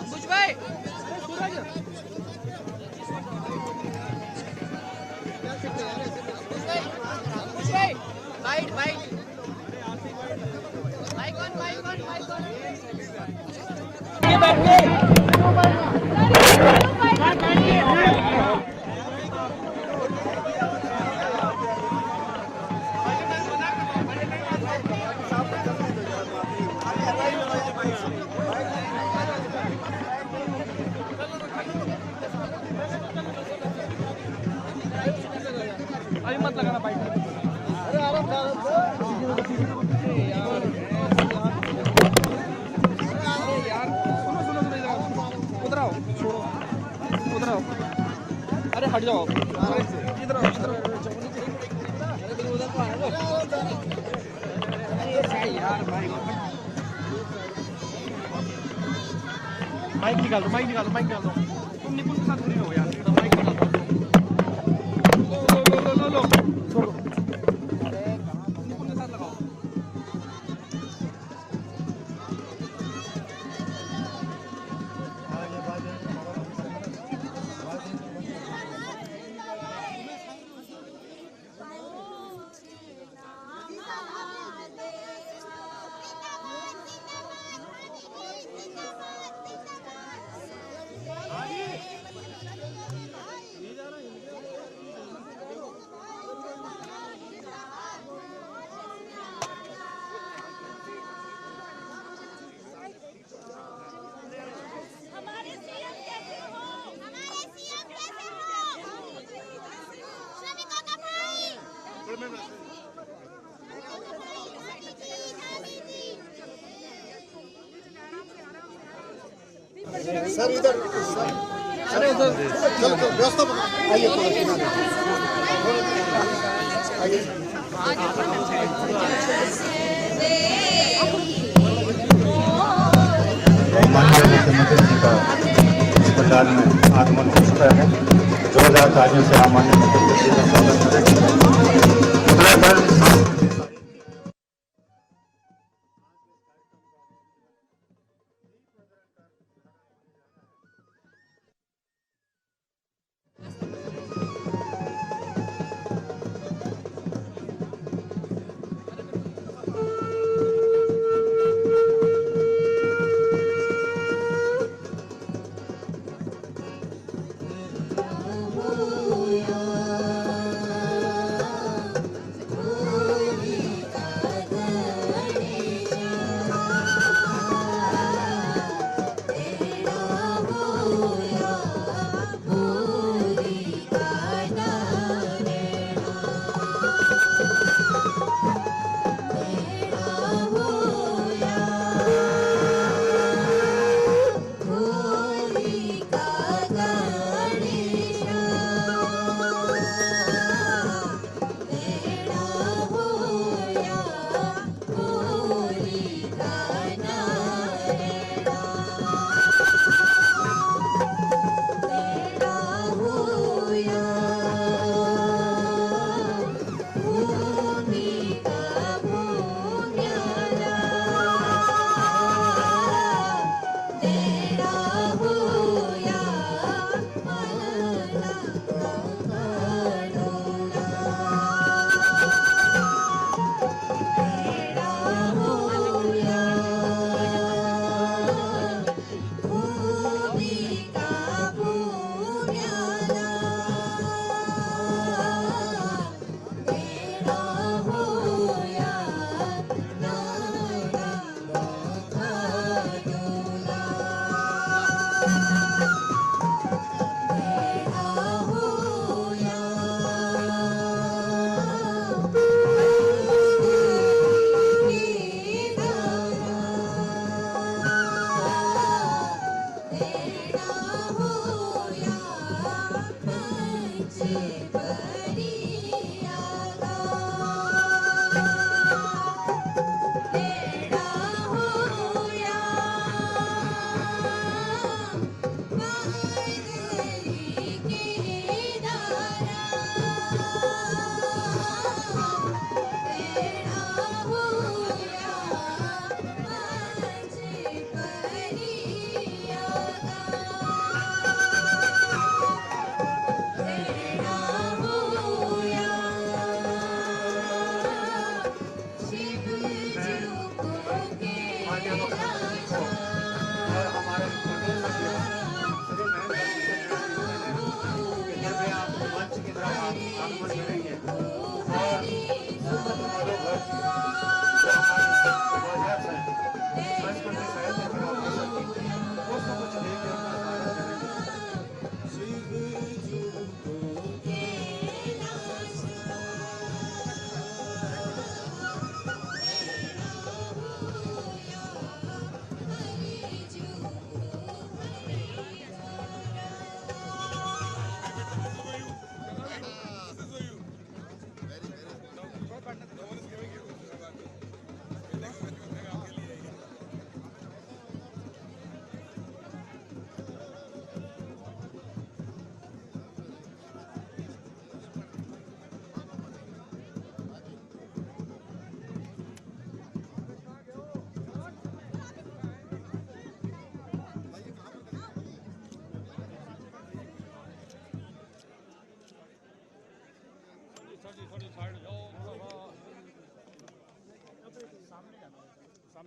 अंकुश भाई, अंकुश भाई, white white, mic on mic on mic on. अभी मत लगाना बाइक। अरे आराम से यार, सुनो सुनो सुनो, उधर आओ, छोड़ो, उधर आओ, अरे हट जाओ, इधर आओ, इधर आओ, उधर तो आए यार। माइक निकाल दो, माइक निकाल दो, माइक निकाल दो। तुम निपुण के साथ खड़ी हो यार, माइक निकाल दो। लो छोड़ो, निपुण के साथ लगाओ। सर इधर, अरे उधर चलो व्यवस्था आइए, आइए। माननीय मुख्यमंत्री जी का अस्पताल में आगमन हो चुका है। जोरदार तालियों से माननीय मुख्यमंत्री जी का स्वागत करें।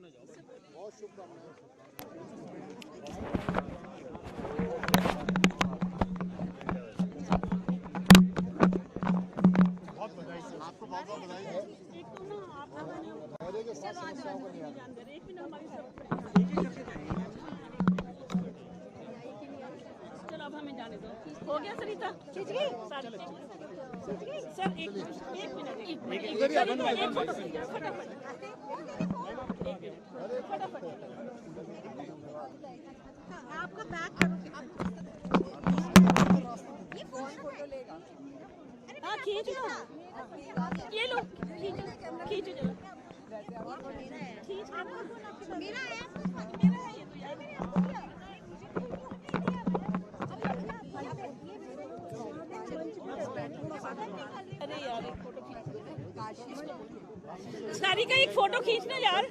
बहुत शुभकामनाएं। बहुत बधाई सर, आपको बहुत बहुत बधाई है। के साथ समस्याओं को निराकरण। चलो अब हमें जाने दो। हो गया सरिता? खींच गई? सर एक मिनट एक फोटो खींचो फटाफट। फटाफट आपका बैग करो। ये फोटो लेगा। हाँ खींच लो, ये लो खींचो खींचो जरा। खींच मेरा है ये तो यार। अरे यार एक फोटो खींच। सारी का एक फोटो खींचना यार।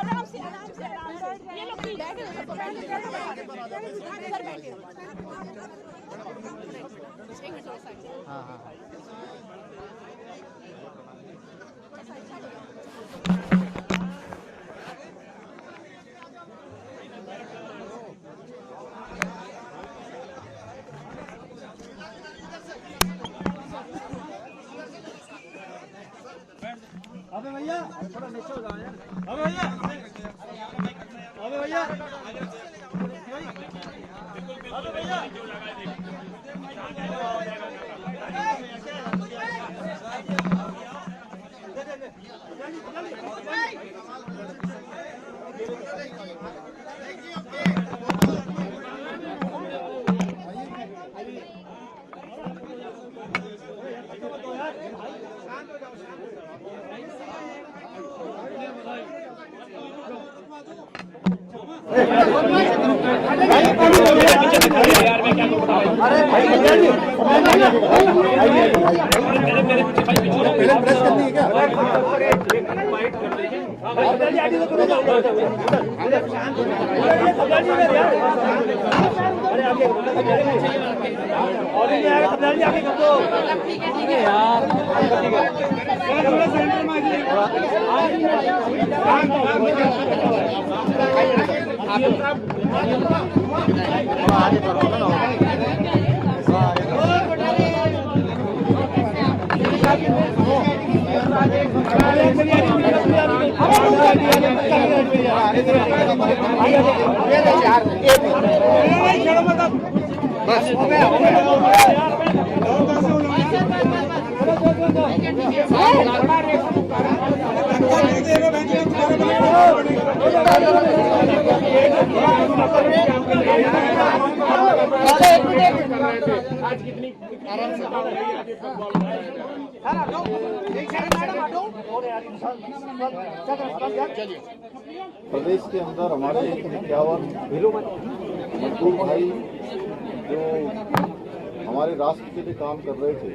आराम से आराम से आराम से। ये लोग हाँ हाँ अबे भैया थोड़ा नीचे हो जाओ यार। अबे भैया अबे भैया अबे भैया पहले प्रेस करनी है क्या? प्रदेश के अंदर हमारे 51 मजदूर भाई जो हमारे राष्ट्र के लिए काम कर रहे थे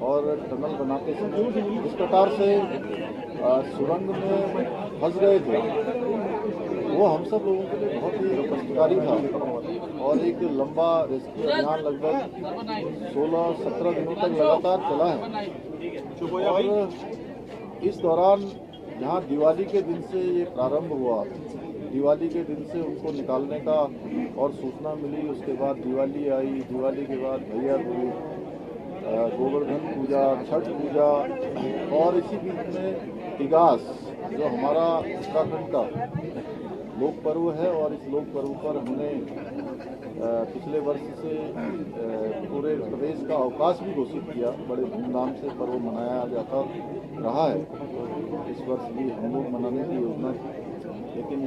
और टनल बनाते समय इस प्रकार से सुरंग में फंस गए थे, वो हम सब लोगों के लिए बहुत ही कष्टकारी था और एक लंबा रेस्क्यू अभियान लगभग 16-17 दिनों तक लगातार चला है। और इस दौरान जहाँ दिवाली के दिन से ये प्रारंभ हुआ, दिवाली के दिन से उनको निकालने का और सूचना मिली, उसके बाद दिवाली आई, दिवाली के बाद भैया दूज, गोवर्धन पूजा, छठ पूजा और इसी बीच में इगास जो हमारा उत्तराखंड का लोक पर्व है और इस लोक पर्व पर हमने पिछले वर्ष से पूरे प्रदेश का अवकाश भी घोषित किया। बड़े धूमधाम से पर्व मनाया जाता रहा है। इस वर्ष भी हम लोग मनाने की योजना थी, लेकिन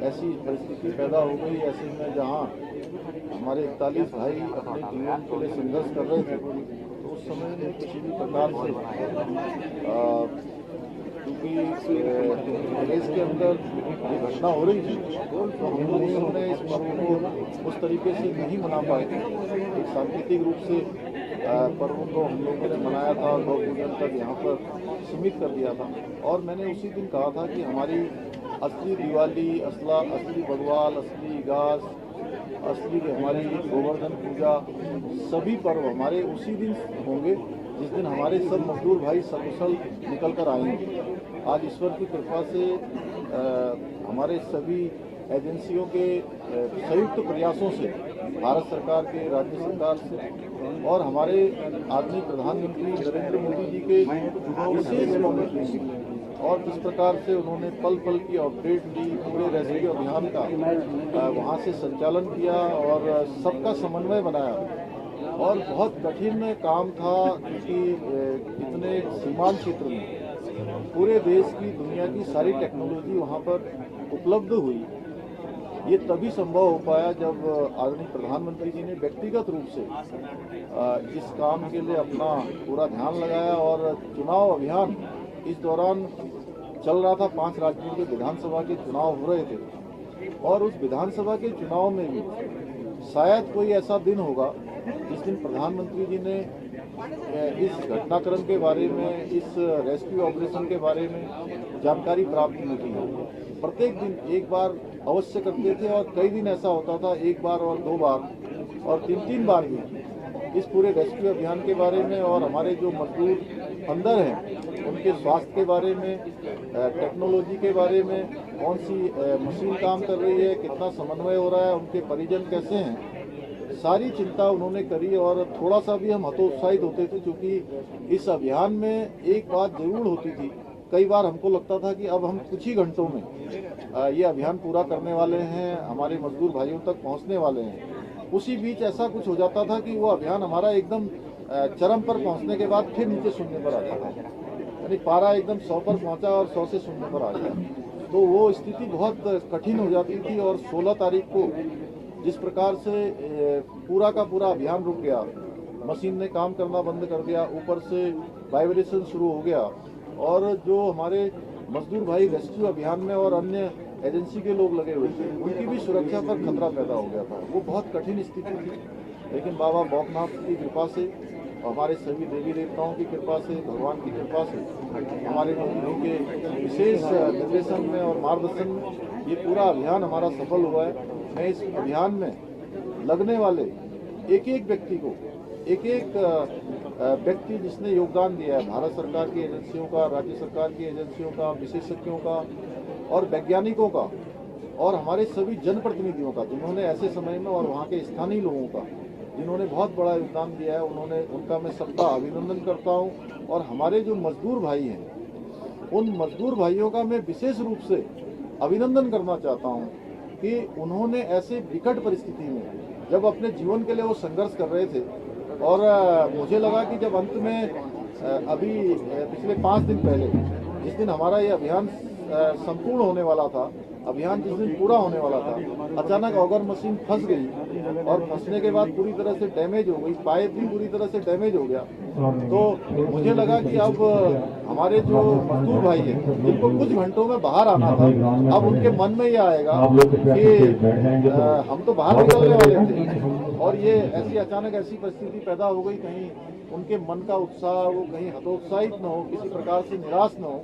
ऐसी परिस्थिति पैदा हो गई ऐसे में जहां हमारे 41 भाई अपने जीवन के लिए संघर्ष कर रहे थे, तो उस समय में किसी भी प्रकार से क्योंकि प्रदेश के अंदर ये घटना हो रही थी तो हम लोगों ने इस पर्व को उस तरीके से नहीं मना पाए थे। एक सांकेतिक रूप से पर्व को हम लोगों ने मनाया था, गौ पूजन तक यहाँ पर सीमित कर दिया था। और मैंने उसी दिन कहा था कि हमारी असली दिवाली, असली बग्वाल, असली इगास, असली हमारी गोवर्धन पूजा, सभी पर्व हमारे उसी दिन होंगे जिस दिन हमारे सब मजदूर भाई सकुशल निकल कर आएंगे। आज ईश्वर की कृपा से हमारे सभी एजेंसियों के संयुक्त प्रयासों से, भारत सरकार के, राज्य सरकार से और हमारे आदरणीय प्रधानमंत्री नरेंद्र मोदी जी के विशेष मॉनिटरिंग और जिस प्रकार से उन्होंने पल पल की अपडेट दी, पूरे रेस्क्यू अभियान का वहाँ से संचालन किया और सबका समन्वय बनाया। और बहुत कठिन काम था क्योंकि इतने सीमांत क्षेत्र में पूरे देश की, दुनिया की सारी टेक्नोलॉजी वहाँ पर उपलब्ध हुई। ये तभी संभव हो पाया जब आदरणीय प्रधानमंत्री जी ने व्यक्तिगत रूप से इस काम के लिए अपना पूरा ध्यान लगाया। और चुनाव अभियान इस दौरान चल रहा था, 5 राज्यों के विधानसभा के चुनाव हो रहे थे और उस विधानसभा के चुनाव में भी शायद कोई ऐसा दिन होगा जिस दिन प्रधानमंत्री जी ने इस घटनाक्रम के बारे में, इस रेस्क्यू ऑपरेशन के बारे में जानकारी प्राप्त नहीं की हो। प्रत्येक दिन एक बार अवश्य करते थे और कई दिन ऐसा होता था 1 बार और 2 बार और 3-3 बार भी इस पूरे रेस्क्यू अभियान के बारे में और हमारे जो मजदूर अंदर हैं उनके स्वास्थ्य के बारे में, टेक्नोलॉजी के बारे में, कौन सी मशीन काम कर रही है, कितना समन्वय हो रहा है, उनके परिजन कैसे हैं, सारी चिंता उन्होंने करी। और थोड़ा सा भी हम हतोत्साहित होते थे क्योंकि इस अभियान में एक बात जरूर होती थी, कई बार हमको लगता था कि अब हम कुछ ही घंटों में ये अभियान पूरा करने वाले हैं, हमारे मजदूर भाइयों तक पहुंचने वाले हैं। उसी बीच ऐसा कुछ हो जाता था कि वो अभियान हमारा एकदम चरम पर पहुंचने के बाद फिर नीचे शून्य पर आ जाता था, यानी पारा एकदम 100 पर पहुंचा और 100 से शून्य पर आ गया। तो वो स्थिति बहुत कठिन हो जाती थी। और 16 तारीख को जिस प्रकार से पूरा का पूरा अभियान रुक गया, मशीन ने काम करना बंद कर दिया, ऊपर से वाइब्रेशन शुरू हो गया और जो हमारे मजदूर भाई रेस्क्यू अभियान में और अन्य एजेंसी के लोग लगे हुए थे, उनकी भी सुरक्षा पर खतरा पैदा हो गया था। वो बहुत कठिन स्थिति थी, लेकिन बाबा भौकनाथ की कृपा से, हमारे सभी देवी देवताओं की कृपा से, भगवान की कृपा से, हमारे मंत्रियों के विशेष निर्देशन में और मार्गदर्शन में ये पूरा अभियान हमारा सफल हुआ है। मैं इस अभियान में लगने वाले एक एक व्यक्ति को, एक एक व्यक्ति जिसने योगदान दिया है, भारत सरकार की एजेंसियों का, राज्य सरकार की एजेंसियों का, विशेषज्ञों का और वैज्ञानिकों का और हमारे सभी जनप्रतिनिधियों का, जिन्होंने ऐसे समय में, और वहाँ के स्थानीय लोगों का जिन्होंने बहुत बड़ा योगदान दिया है, उनका मैं सबका अभिनंदन करता हूँ। और हमारे जो मजदूर भाई हैं, उन मजदूर भाइयों का मैं विशेष रूप से अभिनंदन करना चाहता हूँ कि उन्होंने ऐसे विकट परिस्थिति में, जब अपने जीवन के लिए वो संघर्ष कर रहे थे, और मुझे लगा कि जब अंत में अभी पिछले 5 दिन पहले, जिस दिन हमारा ये अभियान संपूर्ण होने वाला था, अभियान जिस दिन पूरा होने वाला था, अचानक ऑगर मशीन फंस गई और फंसने के बाद पूरी तरह से डैमेज हो गई, पाइप भी पूरी तरह से डैमेज हो गया। तो मुझे लगा कि अब हमारे जो मजदूर भाई हैं, जिनको कुछ घंटों में बाहर आना था, अब उनके मन में ये आएगा कि हम तो बाहर निकलने वाले थे और ये ऐसी अचानक ऐसी परिस्थिति पैदा हो गई, कहीं उनके मन का उत्साह, वो कहीं हतोत्साहित न हो, किसी प्रकार से निराश न हो।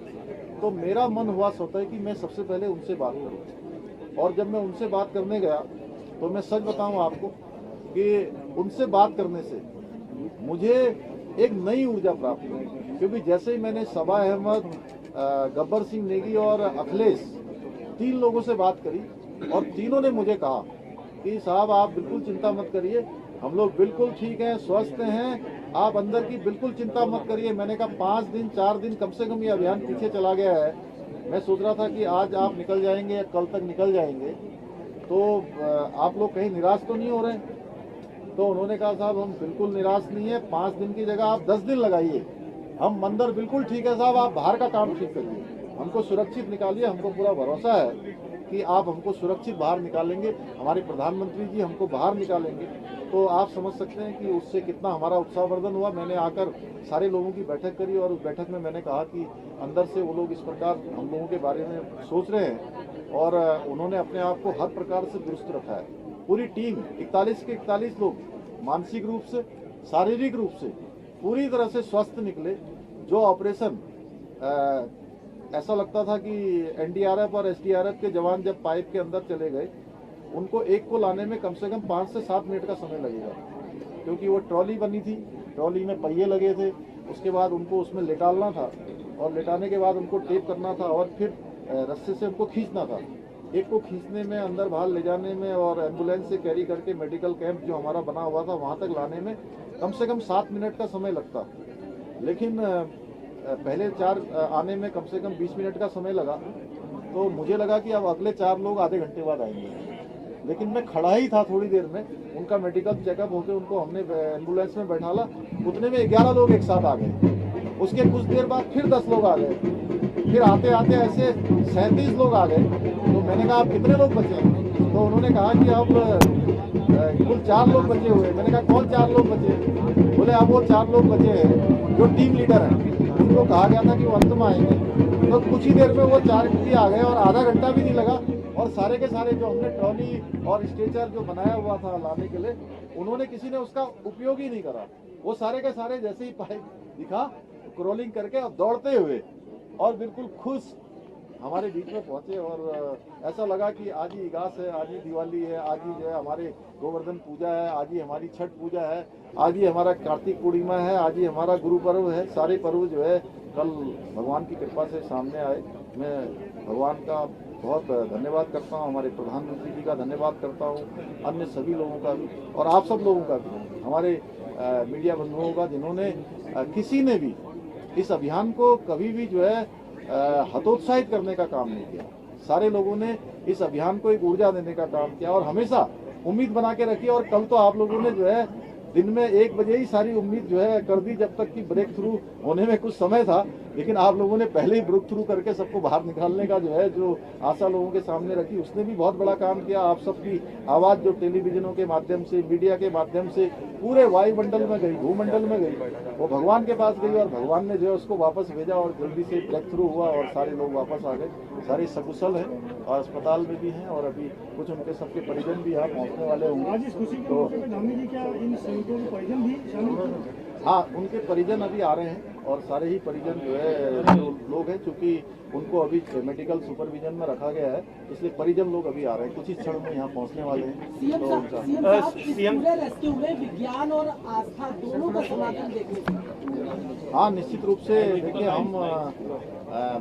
तो मेरा मन हुआ स्वतः कि मैं सबसे पहले उनसे बात करूं। और जब मैं उनसे बात करने गया तो मैं सच बताऊं आपको कि उनसे बात करने से मुझे एक नई ऊर्जा प्राप्त हुई, क्योंकि जैसे ही मैंने सबा अहमद, गब्बर सिंह नेगी और अखिलेश, 3 लोगों से बात करी और तीनों ने मुझे कहा कि साहब आप बिल्कुल चिंता मत करिए, हम लोग बिल्कुल ठीक हैं, स्वस्थ हैं, आप अंदर की बिल्कुल चिंता मत करिए। मैंने कहा 5 दिन 4 दिन कम से कम ये अभियान पीछे चला गया है। मैं सोच रहा था कि आज आप निकल जाएंगे या कल तक निकल जाएंगे, तो आप लोग कहीं निराश तो नहीं हो रहे? तो उन्होंने कहा साहब हम बिल्कुल निराश नहीं है, 5 दिन की जगह आप 10 दिन लगाइए, हम अंदर बिल्कुल ठीक है साहब, आप बाहर का काम ठीक करिए, हमको सुरक्षित निकालिए, हमको पूरा भरोसा है कि आप हमको सुरक्षित बाहर निकालेंगे, हमारे प्रधानमंत्री जी हमको बाहर निकालेंगे। तो आप समझ सकते हैं कि उससे कितना हमारा उत्साहवर्धन हुआ। मैंने आकर सारे लोगों की बैठक करी और उस बैठक में मैंने कहा कि अंदर से वो लोग इस प्रकार हम लोगों के बारे में सोच रहे हैं और उन्होंने अपने आप को हर प्रकार से दुरुस्त रखा है। पूरी टीम 41 के 41 लोग मानसिक रूप से, शारीरिक रूप से पूरी तरह से स्वस्थ निकले। जो ऑपरेशन ऐसा लगता था कि एनडीआरएफ और एसडीआरएफ के जवान जब पाइप के अंदर चले गए, उनको एक को लाने में कम से कम 5 से 7 मिनट का समय लगेगा, क्योंकि वो ट्रॉली बनी थी, ट्रॉली में पहिए लगे थे, उसके बाद उनको उसमें लेटालना था और लेटाने के बाद उनको टेप करना था और फिर रस्से से उनको खींचना था। एक को खींचने में, अंदर बाहर ले जाने में और एम्बुलेंस से कैरी करके मेडिकल कैंप जो हमारा बना हुआ था वहाँ तक लाने में कम से कम 7 मिनट का समय लगता। लेकिन पहले 4 आने में कम से कम 20 मिनट का समय लगा, तो मुझे लगा कि अब अगले 4 लोग आधे घंटे बाद आएंगे। लेकिन मैं खड़ा ही था थोड़ी देर में, उनका मेडिकल चेकअप होकर उनको हमने एम्बुलेंस में बैठाला, उतने में 11 लोग एक साथ आ गए। उसके कुछ देर बाद फिर 10 लोग आ गए, फिर आते आते ऐसे 37 लोग आ गए। तो मैंने कहा आप कितने लोग बचे हैं? तो उन्होंने कहा कि अब कुल 4 लोग बचे हुए। मैंने कहा कौन 4 लोग बचे? बोले अब वो 4 लोग बचे हैं जो टीम लीडर हैं, उनको कहा गया था कि वो अंत में आएंगे। तो कुछ ही देर में वो 4 भी आ गए और आधा घंटा भी नहीं लगा और सारे के सारे जो हमने ट्रॉली और स्ट्रेचर जो बनाया हुआ था लाने के लिए, उन्होंने किसी ने उसका उपयोग ही नहीं करा। वो सारे के सारे जैसे ही पाइप दिखा क्रॉलिंग करके और दौड़ते हुए और बिल्कुल खुश हमारे बीच में पहुंचे। और ऐसा लगा कि आज ही इगास है, आज ही दिवाली है, आज ही जो है हमारे गोवर्धन पूजा है, आज ही हमारी छठ पूजा है, आज ही हमारा कार्तिक पूर्णिमा है, आज ही हमारा गुरु पर्व है। सारे पर्व जो है कल भगवान की कृपा से सामने आए। मैं भगवान का बहुत धन्यवाद करता हूँ, हमारे प्रधानमंत्री जी का धन्यवाद करता हूँ, अन्य सभी लोगों का भी और आप सब लोगों का भी, हमारे मीडिया बंधुओं का, जिन्होंने किसी ने भी इस अभियान को कभी भी जो है हतोत्साहित करने का काम नहीं किया। सारे लोगों ने इस अभियान को एक ऊर्जा देने का काम किया और हमेशा उम्मीद बना के रखी। और कल तो आप लोगों ने जो है दिन में 1 बजे ही सारी उम्मीद जो है कर दी, जब तक कि ब्रेक थ्रू होने में कुछ समय था। लेकिन आप लोगों ने पहले ही ब्रेक थ्रू करके सबको बाहर निकालने का जो है जो आशा लोगों के सामने रखी, उसने भी बहुत बड़ा काम किया। आप सबकी आवाज़ जो टेलीविजनों के माध्यम से, मीडिया के माध्यम से पूरे वायुमंडल में गई, भूमंडल में गई, वो भगवान के पास गई और भगवान ने जो है उसको वापस भेजा और जल्दी से ब्रेक थ्रू हुआ और सारे लोग वापस आ गए। सारे सकुशल हैं और अस्पताल में भी हैं और अभी कुछ उनके सबके परिजन भी यहाँ पहुँचने वाले होंगे। तो हाँ, उनके परिजन अभी आ रहे हैं और सारे ही परिजन जो है जो लोग हैं, चूँकि उनको अभी मेडिकल सुपरविजन में रखा गया है, इसलिए परिजन लोग अभी आ रहे हैं, कुछ ही क्षण में यहाँ पहुँचने वाले हैं। सीएम रेस्क्यू में विज्ञान और आस्था दोनों का समागम देखने को। हाँ, निश्चित रूप से देखिए, हम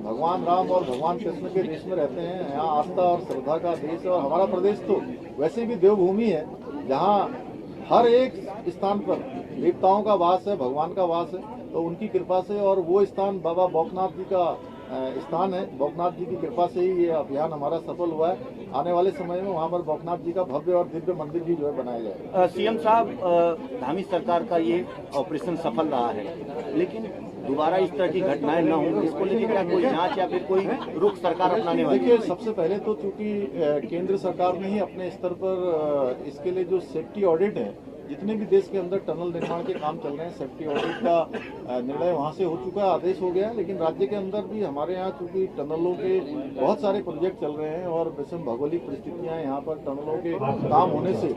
भगवान राम और भगवान कृष्ण के देश में रहते हैं। यहाँ आस्था और श्रद्धा का देश है और हमारा प्रदेश तो वैसे भी देवभूमि है, जहाँ हर एक स्थान पर देवताओं का वास है, भगवान का वास है। तो उनकी कृपा से, और वो स्थान बाबा बौखनाथ जी का स्थान है, बौखनाथ जी की कृपा से ही ये अभियान हमारा सफल हुआ है। आने वाले समय में वहाँ पर बौखनाथ जी का भव्य और दिव्य मंदिर भी जो है बनाया जाएगा। सीएम साहब, धामी सरकार का ये ऑपरेशन सफल रहा है, लेकिन दोबारा इस तरह की घटनाएं न हों, इसको लेकर क्या कोई जांच या फिर कोई रुख सरकार अपनाने वाली है? देखिए, सबसे पहले तो चूंकि केंद्र सरकार ने ही अपने स्तर पर इसके लिए जो सेफ्टी ऑडिट है, जितने भी देश के अंदर टनल निर्माण के काम चल रहे हैं, सेफ्टी ऑडिट का निर्णय वहाँ से हो चुका है, आदेश हो गया है। लेकिन राज्य के अंदर भी हमारे यहाँ चूंकि टनलों के बहुत सारे प्रोजेक्ट चल रहे हैं और विषम भौगोलिक परिस्थितियाँ हैं, यहाँ पर टनलों के काम होने से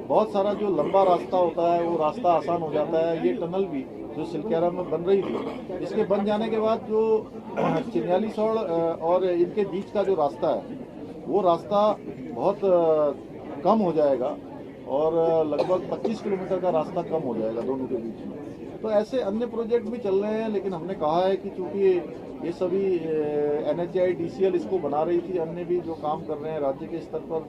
बहुत सारा जो लंबा रास्ता होता है वो रास्ता आसान हो जाता है। ये टनल भी जो सिलक्यारा में बन रही थी, इसके बन जाने के बाद जो चिन्यालीसौड़ और इनके बीच का जो रास्ता है, वो रास्ता बहुत कम हो जाएगा और लगभग 25 किलोमीटर का रास्ता कम हो जाएगा दोनों के बीच में। तो ऐसे अन्य प्रोजेक्ट भी चल रहे हैं, लेकिन हमने कहा है कि चूंकि ये सभी NHAI DCL इसको बना रही थी, अन्य भी जो काम कर रहे हैं राज्य के स्तर पर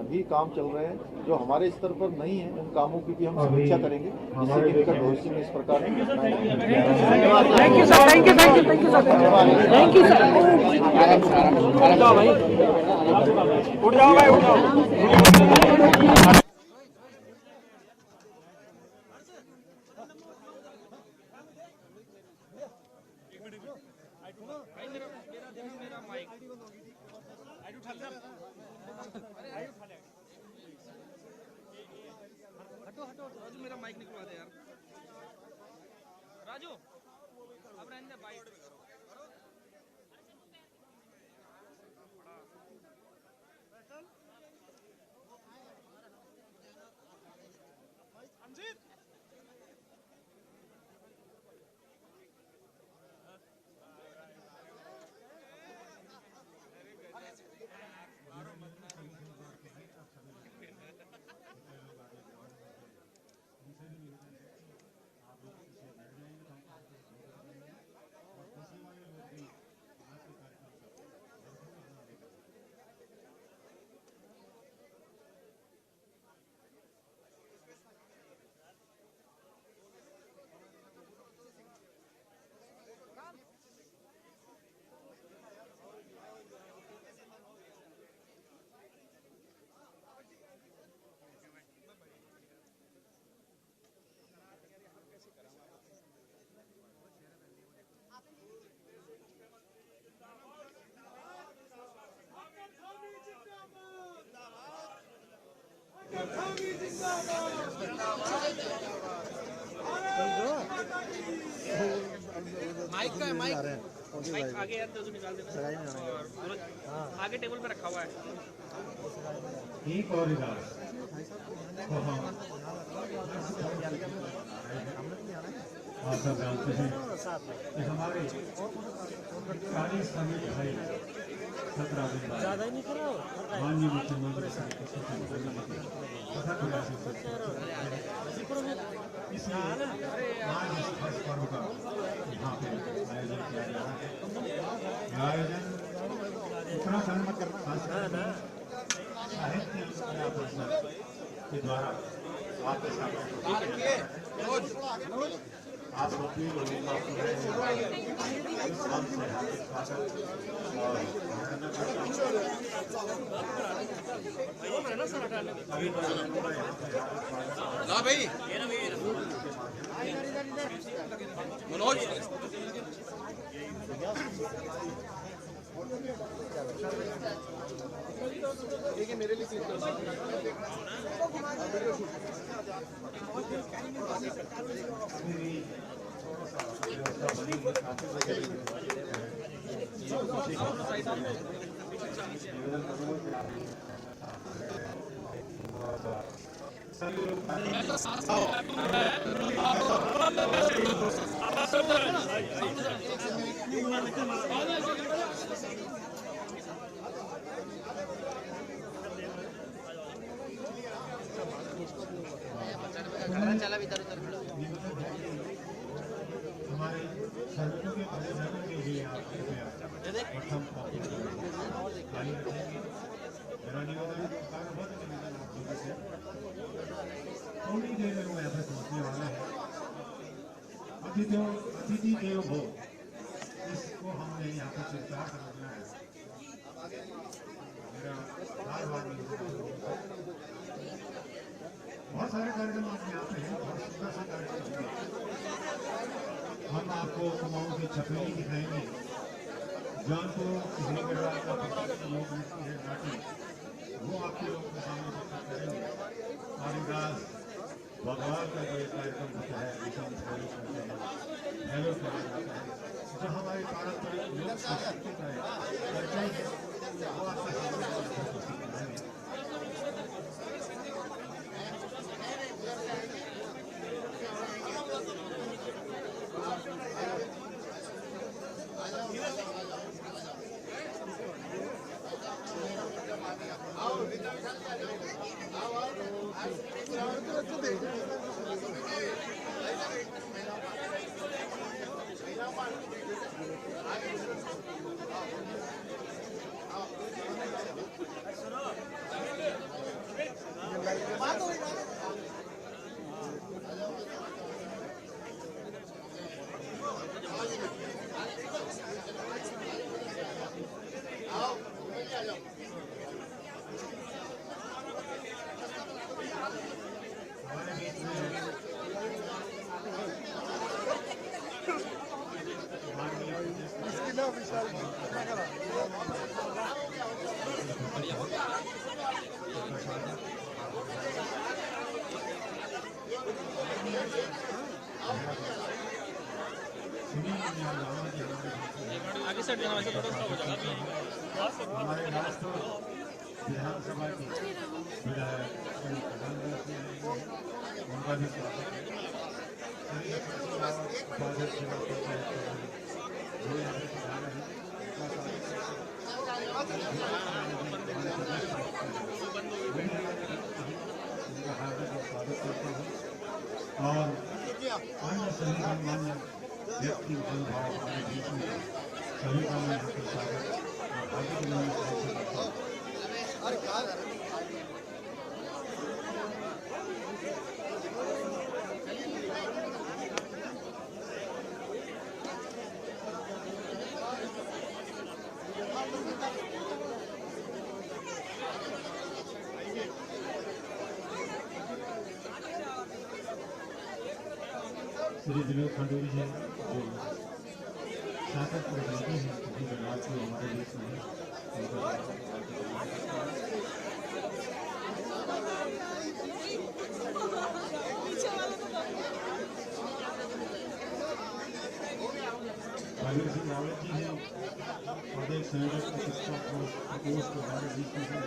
भी काम चल रहे हैं, जो हमारे स्तर पर नहीं है, उन कामों की भी हम समीक्षा करेंगे, जिससे कि निकट भविष्य में इस प्रकार की घटनाएं। Thank you sir, thank you sir, thank you sir. उठ जाओ भाई, उठ जाओ भाई, उठ जाओ। राजू, मेरा माइक निकलवा दे यार। राजू, अब रहने दे बाइक। माइक का माइक माइक आगे यार तो निकाल देना और आगे टेबल पे रखा हुआ है। एक और इरादा आप सब जानते हैं कि हमारे 40 समिति भाई 17 दिन बाद माननीय मुख्यमंत्री तथा प्रयासी इसलिए आज इस खास पर्व का यहाँ पे आयोजन किया जा रहा है। आयोजन उत्तराखंड साहित्य के द्वारा आपके सामने आप सभी लोगों का ला भाई मनोज देखिए मेरे लिए चला भी इधर उधर हमारे सर्वों के बलिदानों के लिए आप कृपया प्रथम खाली रखेंगे। मेरा निवेदन बहुत निवेदन आप लोगों से थोड़ी देर में वो यहाँ पे पहुँचने वाला है। अतिथि देव भव इसको हमने यहाँ पे चर्चा करना है। मेरा बार बार बहुत सारे कार्यक्रम आप यहाँ पे हैं, बहुत सुंदर सा कार्यक्रम है। हम आपको कुमाऊं की छपेली दिखाएंगे, जौनपुर गढ़वाल का प्रसिद्ध लोक नृत्य है नाटी, वो आपके लोगों के सामने प्रस्तुत करेंगे। कालिदास भगवान का जो एक कार्यक्रम होता है हेलो किया जाता है, जो हमारी पारंपरिक लोक संस्कृति का परिचय है, वो आपके सामने प्रस्तुत करेंगे। आगे से थोड़ा सा हो जाएगा। हमारे राष्ट्र विधानसभा की विधायक प्रधानमंत्री उनका भी स्वागत है। उपाध्यक्ष जो यहाँ पे पढ़ा रहे हैं उनका हार्दिक स्वागत करता हूँ और अन्य सभी गणमान्य व्यक्ति अनुभाव हमारे बीच में सभी का मैं यहाँ पर स्वागत और हार्दिक अभिनंदन करता हूँ। श्री दिलीप खंडूरी जी जो शासक प्रतिनिधि हैं किसी गणराज के हमारे देश में महावीर सिंह रावत जी हैं, प्रदेश संयोजक चिकित्सा प्रकोष्ठ हमारे बीच में हैं।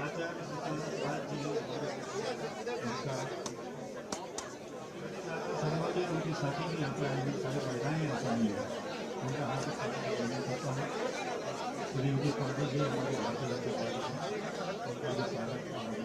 आचार्य सुरेश जी हैं, शर्मा जी उनकी साथी भी यहाँ पर आएंगे, सारे महिलाएं यहाँ पर आएंगे, उनका हार्दिक स्वागत करता हूँ। श्री उदित पांडे जी हमारे भारतीय जनता पार्टी से, उनका भी स्वागत करता हूँ।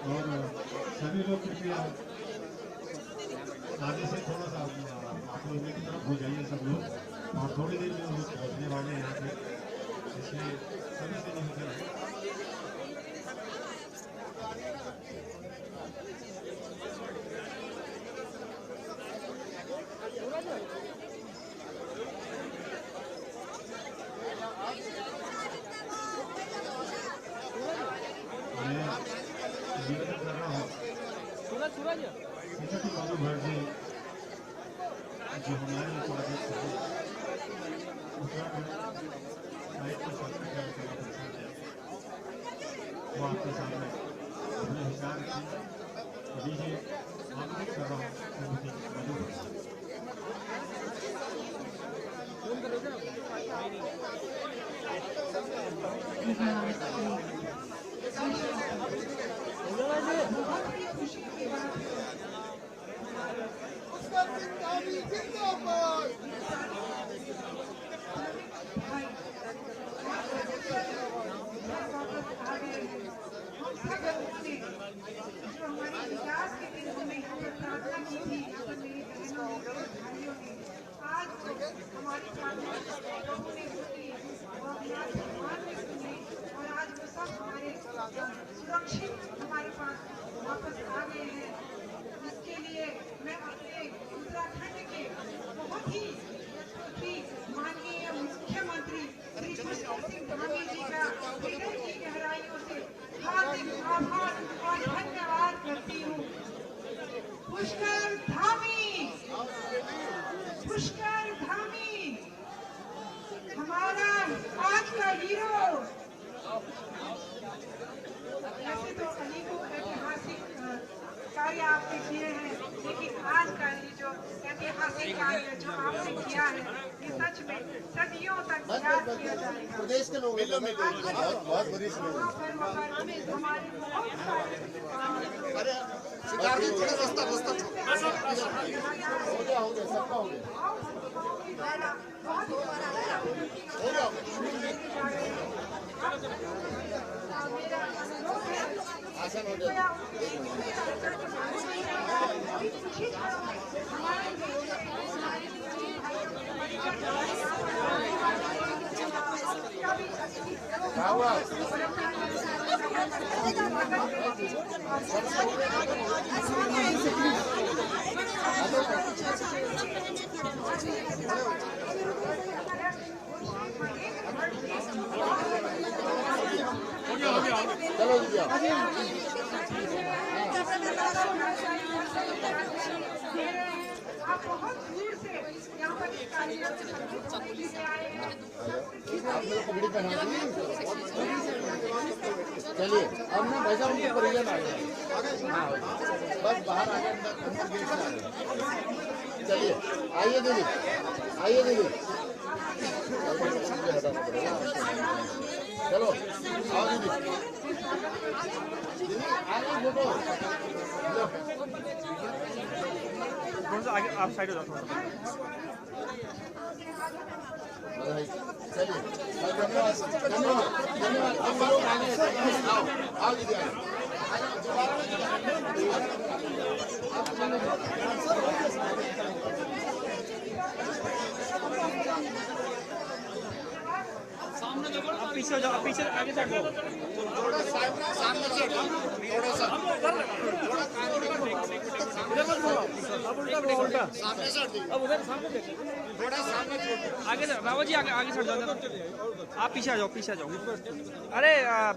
और सभी लोग कृपया आगे से थोड़ा सा आप लोग की तरफ हो जाइए सब लोग, और थोड़ी देर में लोग पहुँचने वाले हैं यहाँ पे, इसलिए सभी से निवेदन है। निवेदन कर रहा हूँ बाबू भट्ट जी, जो हमारे उपाध्यक्ष हैं, उत्तराखंड साहित्य संस्कृति परिषद है, वो आपके सामने अपने विचार रखें। दीजिए आमंत्रित कर रहा हूँ श्रीमती बाबू भट्ट। सुरक्षित हमारे पास वापस आ गए हैं। इसके लिए मैं अपने उत्तराखंड के बहुत ही माननीय मुख्यमंत्री श्री पुष्कर सिंह धामी जी का हृदय की गहराइयों से हार्दिक आभार और धन्यवाद करती हूँ। पुष्कर धामी हमारा आज का हीरो। ऐसे तो अनेकों ऐतिहासिक कार्य आपने किए हैं, लेकिन आज का ये जो ऐतिहासिक कार्य जो आपने किया है, ये सच में सदियों तक याद किया जाएगा। प्रदेश के लोग बहुत बड़ी वहाँ पर हमारे बहुत सारे आसन हो जाए। चलो आप बहुत दूर से यहाँ पर आए हैं। चलिए अब ना भाई साहब उनको परिजन आ गए, बस बाहर आ गए, अंदर गेट से आ गए। चलिए आइए दीदी, आइए दीदी, चलो आओ दीदी, आगे फोटो थोड़ा सा आगे आप साइड हो जाओ थोड़ा सा। चलिए धन्यवाद धन्यवाद धन्यवाद। हम लोग आगे आओ आओ दीदी आओ। पीछे हो जाओ, पीछे आगे से हटो। आगे से रावत जी, आगे से हट जाओ, आप पीछे आ जाओ, पीछे आ जाओ। अरे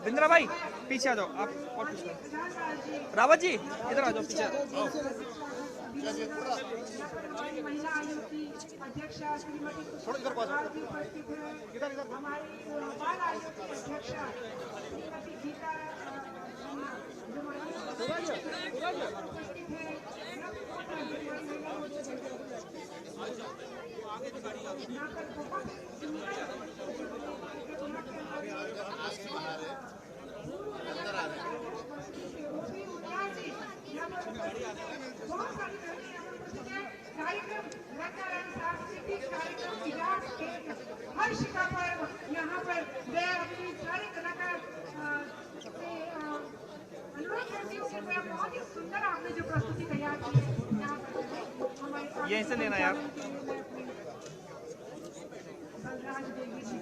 बिंद्रा भाई पीछे आ जाओ आप, और पीछे रावत जी इधर आ जाओ, पीछे आ जाओ। महिला आयोग की अध्यक्षा श्रीमती इधर को आ जाओ। भी उपस्थित है। हमारी बाल आयोग की अध्यक्षा श्रीमती गीता जो महिला उपस्थित है। यहाँ पर बहुत बहुत सारी कार्यक्रम लगातार सांस्कृतिक कार्यक्रम विराट के हर्ष का पर्व यहाँ पर मैं अपनी सारे कलाकार से अनुरोध करती हूँ कि मैं बहुत ही सुंदर आपने जो प्रस्तुति तैयार की है यहाँ पर हमारे यहीं से लेना यार। बलराज देवी जी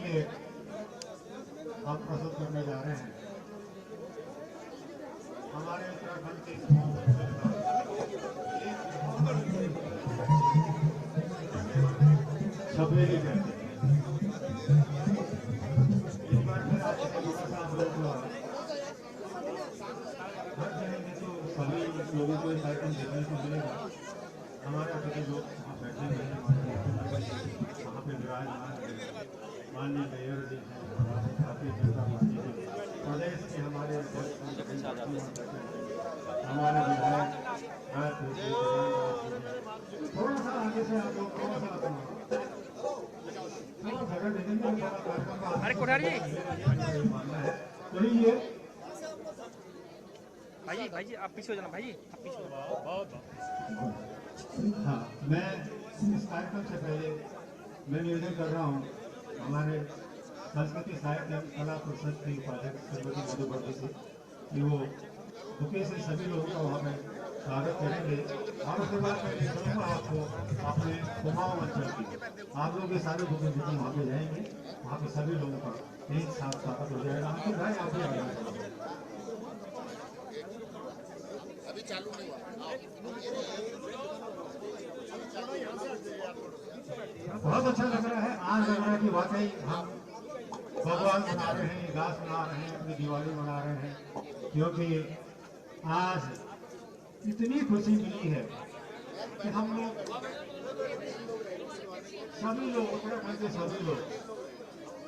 ये हम प्रस्तुत करने जा रहे हैं हमारे उत्तराखंड के छबेली कहते हैं। इस बार फिर आपसे थोड़ा सा अनुरोध हुआ, हर जगह में तो सभी लोगों को ये कार्यक्रम देखने को मिलेगा। हमारे यहाँ के लोग वहाँ बैठे हुए हैं, वहाँ पे विराजमान है माननीय मेयर जी हैं, भारतीय जनता पार्टी के प्रदेश के हमारे हमारे विधायक थोड़ा सा आगे से आप लोग थोड़ा सा जगह देखेंगे। अरे कोठारी जी, तो ये भाई जी आप पीछे हो जाना, भाई जी आप पीछे हो जाना। हाँ, मैं इस कार्यक्रम से पहले मैं निवेदन कर रहा हूँ हमारे संस्कृति साहित्य एवं कला परिषद के उपाध्यक्ष श्रीमती मधुवर्ती से कि वो बुके से सभी लोगों का वहाँ पे स्वागत करेंगे। और उसके बाद मैं ये करूँगा आपको अपने कुमाऊं अंचल की आप लोग ये सारे बुके जितने वहाँ पे जाएंगे वहाँ पे सभी लोगों का एक साथ स्वागत हो जाएगा। अंकित भाई आप भी आ जाएंगे। अभी चालू नहीं हुआ। बहुत अच्छा लग रहा है। आज लग रहा है कि वाकई हम भगवान मना रहे हैं, दास मना रहे हैं, अपनी दिवाली मना रहे हैं, क्योंकि आज इतनी खुशी मिली है कि हम लोग सभी लोग उत्तराखंड के सभी लोग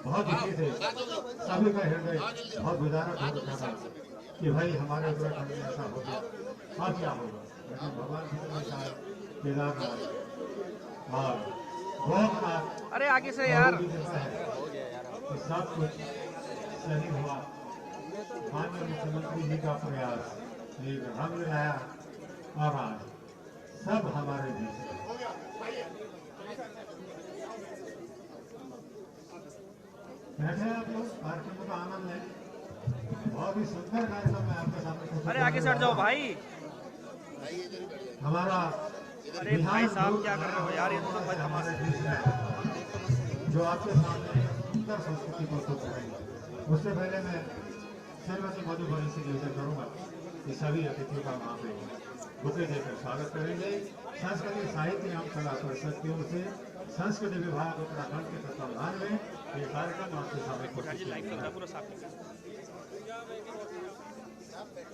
बहुत दुखी थे। सभी का हृदय बहुत विदारक हो रखा था कि भाई हमारे उत्तराखंड में ऐसा हो गया, अब क्या होगा। लेकिन भगवान की केदारनाथ और गोरखनाथ अरे आगे से यार, तो सब कुछ सही हुआ। माननीय मुख्यमंत्री जी का प्रयास एक रंग लाया और आज सब हमारे बीच है। बैठे आप लोग, कार्यक्रम का आनंद लें। बहुत ही सुंदर कार्यक्रम है आपके सामने। अरे आगे से हट जाओ भाई। हमारा अरे भाई साहब क्या कर रहे हो यार, ये तो भाई हमारे बीच में जो आपके सामने सुंदर संस्कृति प्रस्तुत करेंगे। उससे पहले मैं श्रीमती मधुबनी से निवेदन करूंगा कि सभी अतिथियों का वहाँ पे बुके देकर स्वागत करेंगे। संस्कृति साहित्य एवं कला परिषद की ओर से संस्कृति विभाग उत्तराखंड के तत्वावधान में ये कार्यक्रम आपके सामने पूरा साफ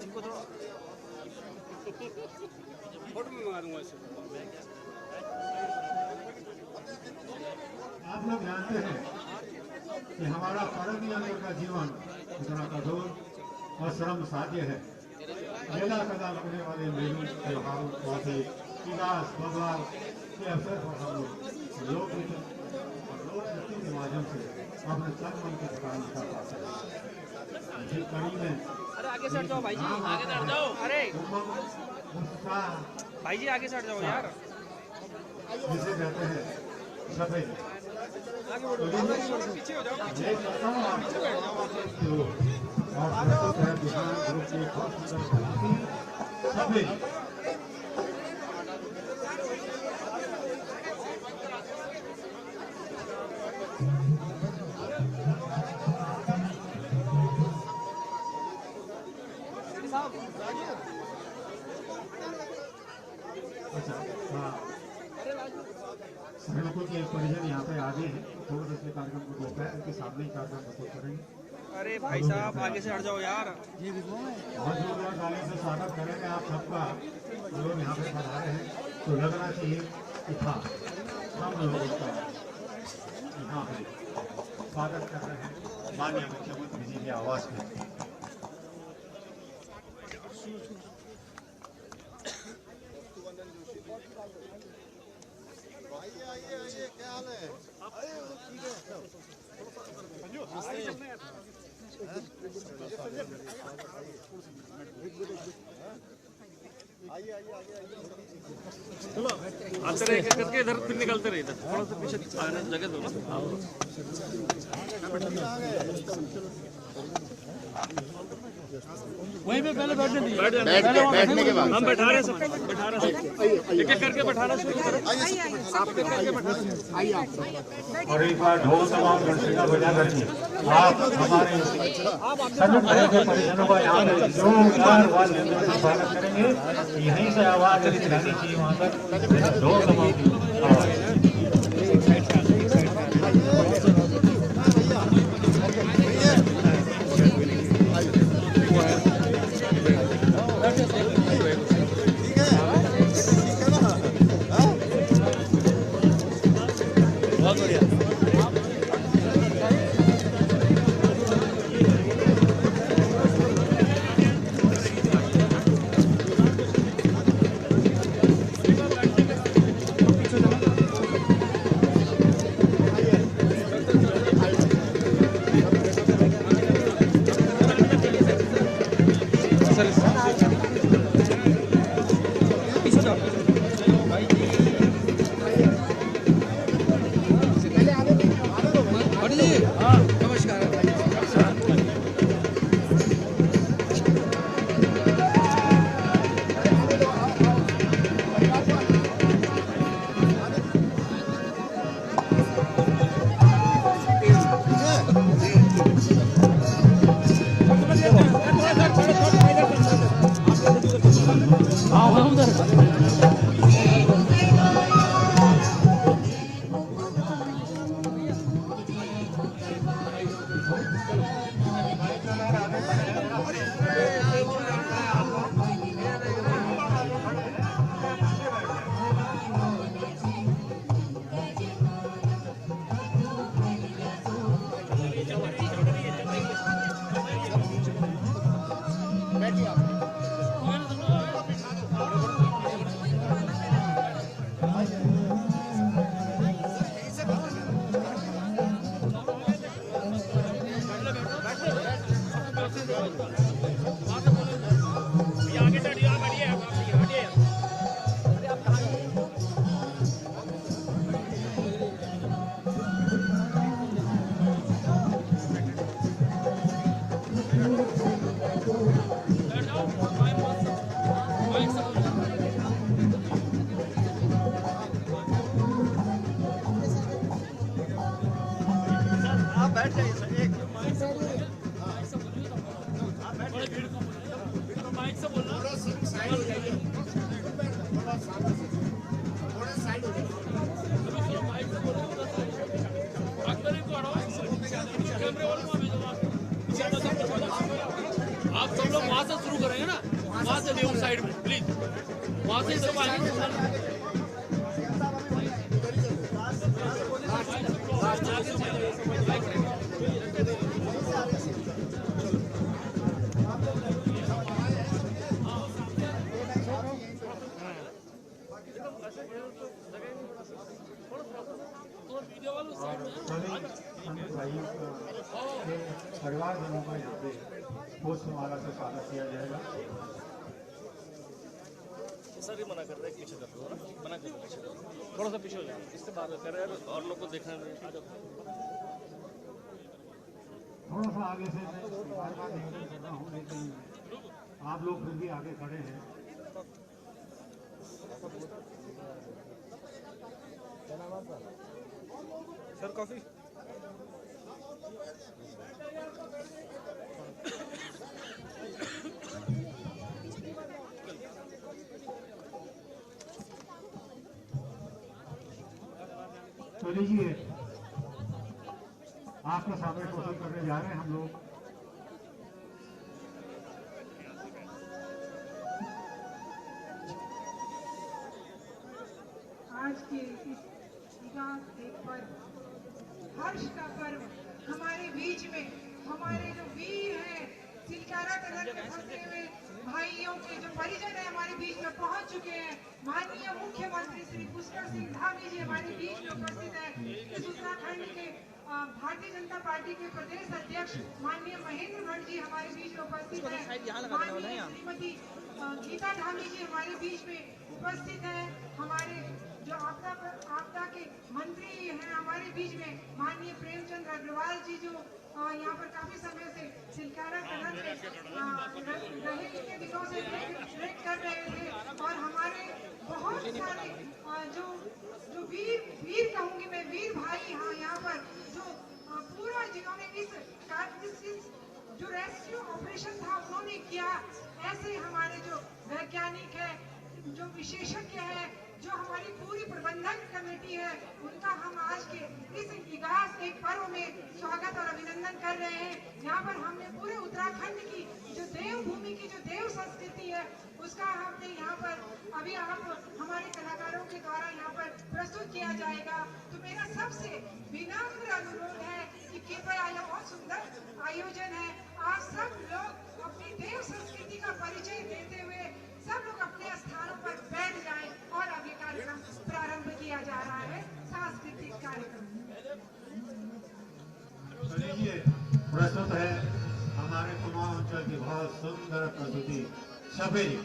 इनको थोड़ा फोटो में मंगा दूंगा इसे। आप लोग जानते हैं कि हमारा परम अंदर का जीवन इतना कठोर और श्रम साध्य है। मेला कदा लगने वाले मेलों त्योहारों जैसे विकास भगवान के अवसर पर हम लोग लोकगीत और लोक नृत्य के माध्यम से अपने तन मन के दुकान कर पाते हैं। इसी कड़ी में अरे आगे से हट जाओ भाई जी, आगे से हट जाओ। अरे उत्साह भाई जी आगे से हट जाओ यार। जिसे कहते हैं सफेद पीछे हो जाओ। और प्रस्तुत है बिहार ग्रुप की बहुत सुंदर सफेद। कार्यक्रम को रोका है, उनके सामने ही कार्यक्रम प्रस्तुत करेंगे। अरे भाई साहब आगे से हट जाओ यार। बहुत जोरदार ताली से स्वागत करेंगे आप सबका। जो लोग यहाँ पे पधारे हैं तो लगना चाहिए कि हाँ हम लोग उसका यहाँ पे स्वागत कर रहे हैं माननीय मुख्यमंत्री जी के आवास में। क्या हाल है? आते रहे करके इधर फिर निकलते रहे, इधर थोड़ा सा पीछे आने जगह दो ना। वहीं पे पहले बैठने दीजिए। बैठने के बाद हम बैठा रहे हैं, सब बैठा रहे हैं, एक एक करके बैठाना शुरू करो। और एक बार ढोल तमाम घंटियां बजा करके आप हमारे सभी तरह के परिजनों का यहाँ पे जोरदार स्वागत करेंगे। यहीं से आवाज रहनी चाहिए वहाँ पर ढोल तमाम की आवाज। आप सब लोग वहाँ से शुरू करेंगे ना, वहाँ से लेफ्ट साइड में प्लीज, वहाँ से सब आएंगे। परिवारजनों का यहाँ पे पुष्पमाला से स्वागत किया जाएगा। सर ये मना कर रहे हैं, पीछे कर दो ना, मना कर दो, पीछे कर दो, थोड़ा सा पीछे हो जाओ, इससे बात कर रहे हैं और लोग को देखने में आ जाओ। थोड़ा सा आगे से मैं बार बार निवेदन कर रहा हूँ, लेकिन आप लोग फिर भी आगे खड़े हैं। सर कॉफी तो लीजिए आपका स्वागत वसूल करने जा रहे हैं हम लोग। आज के इस विकास एक पर्व, हर्ष का पर्व हमारे बीच में हमारे जो वीर हैं, सिलकारा टनल में फंसे हुए भाइयों के जो परिजन है हमारे बीच में पहुंच चुके हैं। माननीय मुख्यमंत्री श्री पुष्कर सिंह धामी जी हमारे बीच में उपस्थित है। इस उत्तराखंड के भारतीय जनता पार्टी के प्रदेश अध्यक्ष माननीय महेंद्र भट्ट जी हमारे बीच में उपस्थित है। माननीय श्रीमती गीता धामी जी हमारे बीच में उपस्थित है। हमारे जो आपदा के मंत्री हैं हमारे बीच में माननीय प्रेमचंद अग्रवाल जी जो यहाँ पर काफी समय से सिलकारा टनल में रहे के दिनों से ट्रेक कर रहे थे। और हमारे बहुत सारे जो वीर कहूंगी मैं, वीर भाई यहाँ पर जो पूरा जिन्होंने इस जो रेस्क्यू ऑपरेशन था उन्होंने किया। ऐसे हमारे जो वैज्ञानिक है, जो विशेषज्ञ है, जो हमारी पूरी प्रबंधन कमेटी है, उनका हम आज के इस विकास एक पर्व में स्वागत और अभिनंदन कर रहे हैं। यहाँ पर हमने पूरे उत्तराखंड की जो देवभूमि की जो देव संस्कृति है उसका हमने यहाँ पर अभी आप हमारे कलाकारों के द्वारा यहाँ पर प्रस्तुत किया जाएगा। तो मेरा सबसे विनम्र अनुरोध है कि कृपया यह बहुत सुंदर आयोजन है, आप सब लोग अपनी देव संस्कृति का परिचय देते हुए सब लोग अपने स्थानों पर बैठ जाएं और अब ये कार्यक्रम प्रारंभ किया जा रहा है, सांस्कृतिक कार्यक्रम। लीजिए, प्रस्तुत है हमारे कुमाऊं अंचल की बहुत सुंदर प्रस्तुति छपेरी।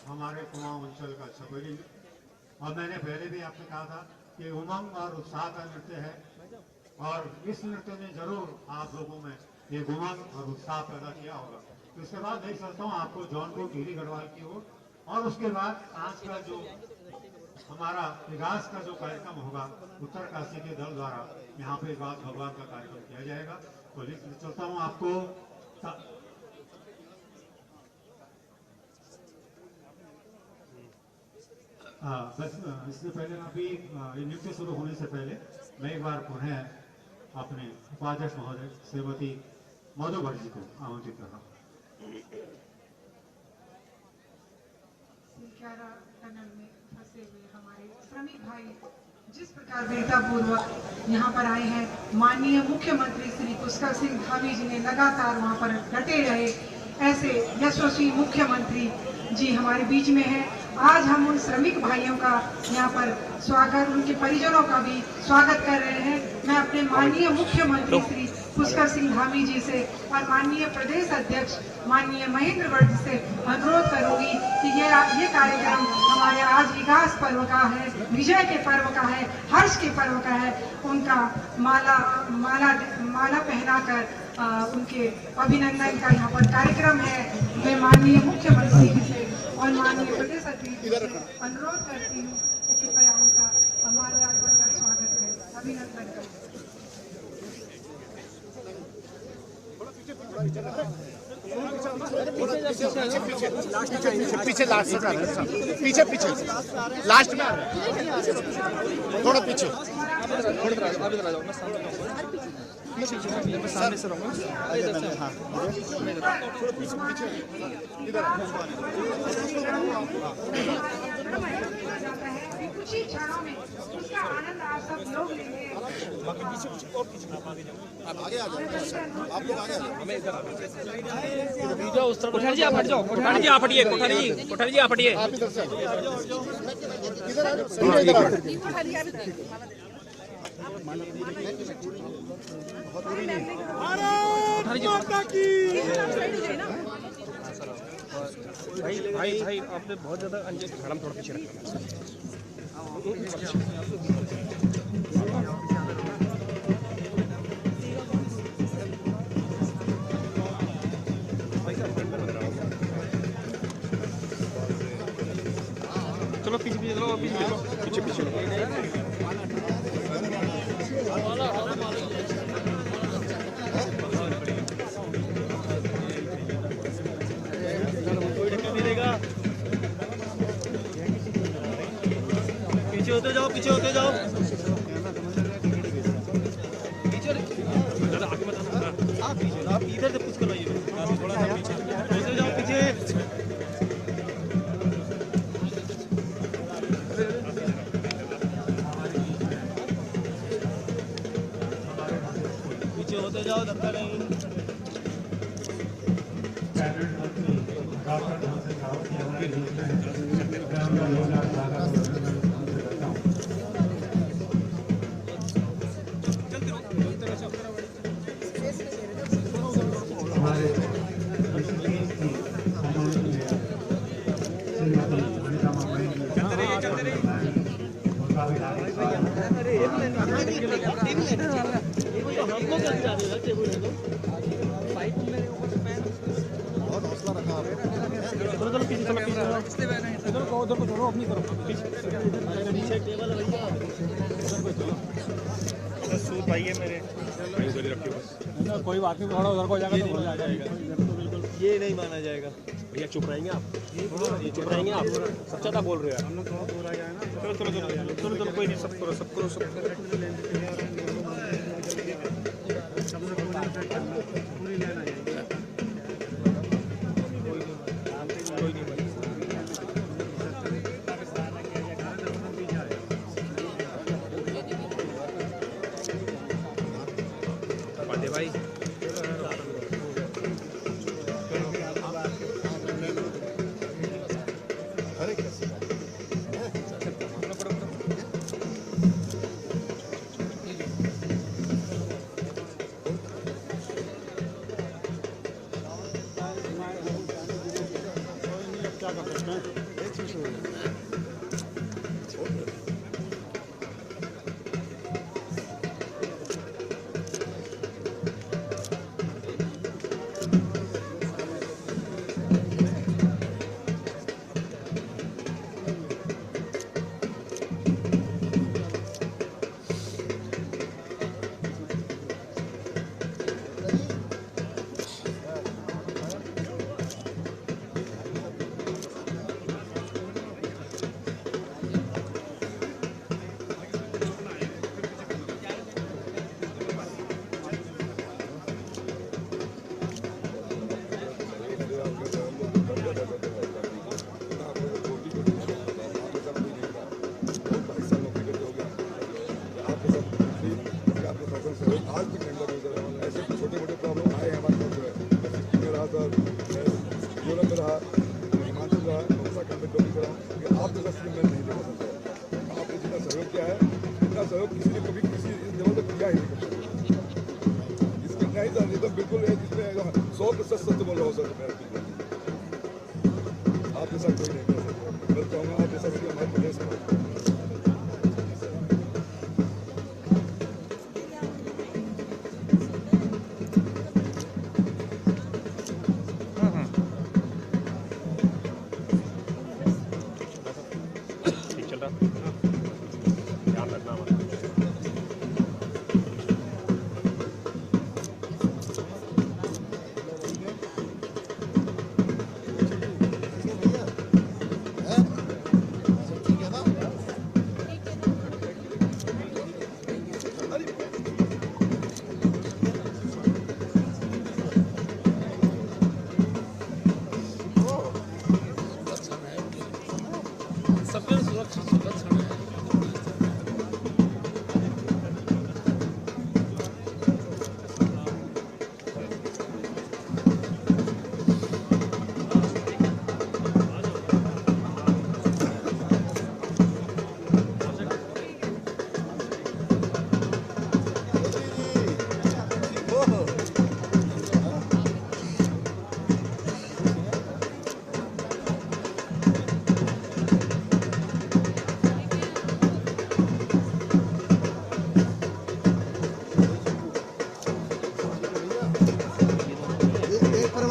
हमारे कुमाऊं अंचल का छपरी। और मैंने पहले भी आपसे कहा था कि उमंग और उत्साह का नृत्य है और इस नृत्य ने जरूर आप लोगों में एक उमंग और उत्साह पैदा किया होगा। तो इसके बाद मैं चलता हूँ आपको जौनपुर टीरी गढ़वाल की ओर और उसके बाद आज का जो हमारा विकास का जो कार्यक्रम होगा उत्तरकाशी के दल द्वारा यहाँ पे बात भगवान का कार्यक्रम किया जाएगा। तो चलता हूँ आपको बस इससे पहले अभी नृत्य शुरू होने से पहले मैं एक बार पुनः अपने उपाध्यक्ष महोदय श्रीमती मधु भट्ट जी को आमंत्रित कर रहा हूँ। टनल में फंसे हुए हमारे श्रमिक भाई जिस प्रकार वीरता पूर्वक यहाँ पर आए हैं, माननीय मुख्यमंत्री श्री पुष्कर सिंह धामी जी ने लगातार वहाँ पर डटे रहे। ऐसे यशस्वी मुख्यमंत्री जी हमारे बीच में हैं। आज हम उन श्रमिक भाइयों का यहाँ पर स्वागत, उनके परिजनों का भी स्वागत कर रहे हैं। मैं अपने माननीय मुख्यमंत्री श्री पुष्कर सिंह धामी जी से और माननीय प्रदेश अध्यक्ष माननीय महेंद्र भट्ट जी से अनुरोध करूंगी कि ये कार्यक्रम हमारे आज विकास पर्व का है, विजय के पर्व का है, हर्ष के पर्व का है। उनका माला पहनाकर उनके अभिनंदन का यहाँ पर कार्यक्रम है। मैं माननीय मुख्यमंत्री जी से और माननीय प्रदेश अध्यक्ष से अनुरोध करती हूँ कि कृपया उनका माल्यार्पण कर स्वागत करें, अभिनंदन करें। पीछे लास्ट से पीछे पीछे लास्ट में थोड़ा पीछे मैं सामने से रहूँगा। कुछ ही क्षणों में उसका आनंद आप सब लोग लेंगे। कोठारी जी आप हट जाओ, कोठारी जी आप हटिए, कोठारी जी आप हटिए। भाई आपने बहुत ज्यादा मैडम थोड़ा पीछे रखना। चलो पीछे पीछे चलो, पीछे पीछे पीछे होते जाओ आप इधर से पुश करवाइए, थोड़ा सा पीछे होते जाओ पीछे होते जाओ, धक्का नहीं। कोई बात नहीं, थोड़ा उधर को जाएगा तो हो जाएगा। ये नहीं माना जाएगा भैया, चुप रहेंगे आप, ये चुप रहेंगे आप, सब ज्यादा बोल रहे हैं। चलो चलो चलो चलो चलो कोई नहीं, सब करो सब करो सब करो। भाई क्या कर सकते हैं। बिल्कुल है जिसमें 100% सत्य बोल रहा हूँ सर। आपके साथ कोई नहीं कर सकता, मैं चाहूँगा आप जैसा हमारे प्रदेश में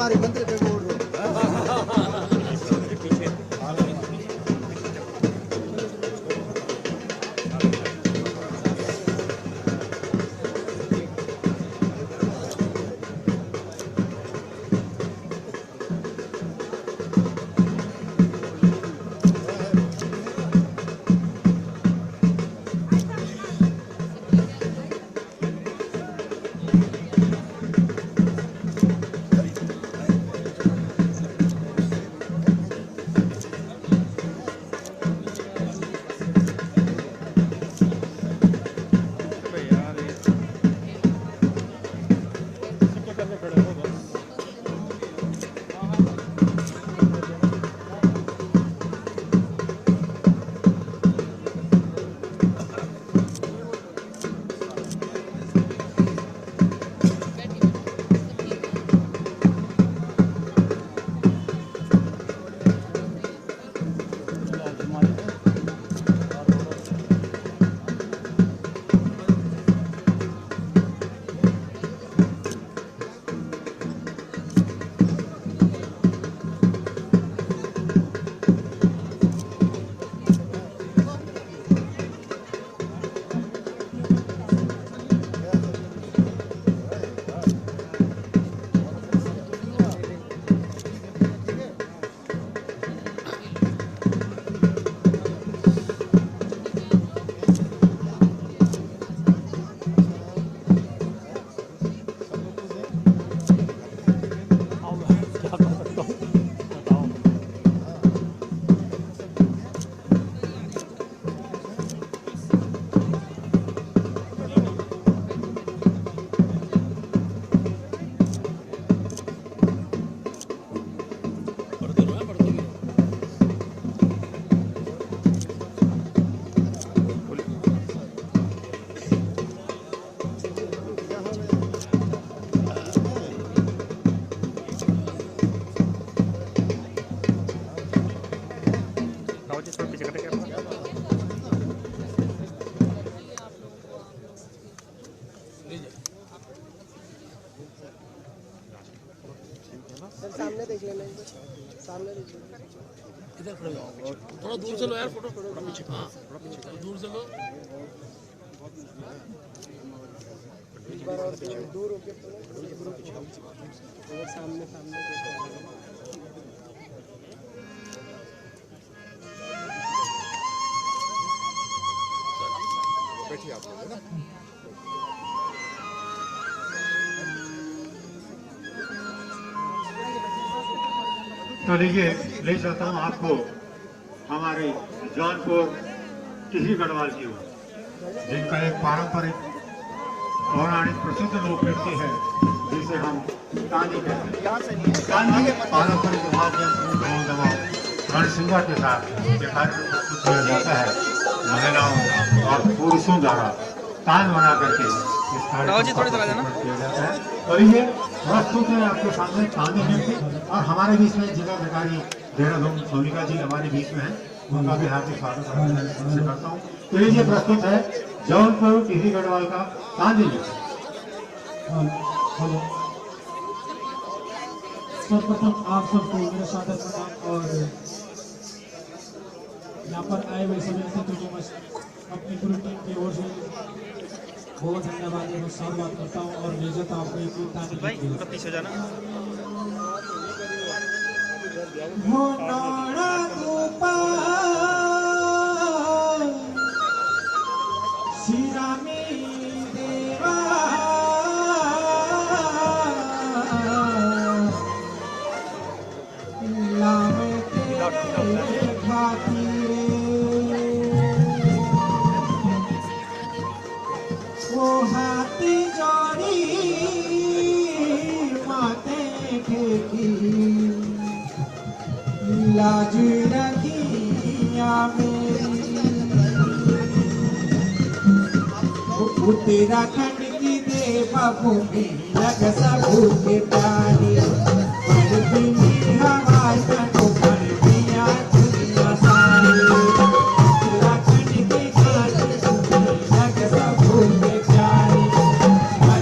हमारे मंत्री पे बोल रहे सामने देख लेना इनको, सामने देख लेना। इधर खड़े हो, थोड़ा दूर से लो यार फोटो, थोड़ा पीछे, हाँ थोड़ा पीछे, दूर से लो। एक बार और दूर होके सामने सामने बैठिए आप लोग, है ना? तो लीजिए, ले चलता हूँ आपको हमारे जौनपुर टिहरी गढ़वाल की ओर, जिनका एक पारंपरिक पौराणिक प्रसिद्ध लोक नृत्य है जिसे हम तांदी कहते हैं। तांदी पारंपरिक रणसिंगा के साथ ये कार्यक्रम प्रस्तुत किया जाता है। महिलाओं और पुरुषों द्वारा तान बना करके इस कार्यक्रम को किया जाता है। तो ये प्रस्तुत है आपके सामने तांदी नृत्य, और हमारे बीच में जिलाधिकारी देहरादून सोनिका जी हमारे बीच में हैं, उनका भी हार्दिक स्वागत करता हूँ। तो ये प्रस्तुत है जौनपुर टिहरी गढ़वाल का तांदी नृत्य। सर्वप्रथम आप सबको मेरा स्वागत प्रणाम, और यहाँ पर आए हुए सभी अतिथियों को मैं अपनी पूरी टीम की ओर से बहुत धन्यवाद एवं स्वागत करता हूँ, और ले जाता हूँ आपको एक तांदी पीछे जाना। लाज रखिया उत्तराखंड की देवा भूमि लग सबू के प्राणी हवा दुनिया सारी उत्तराखंड की लग सबू के प्राणी हवा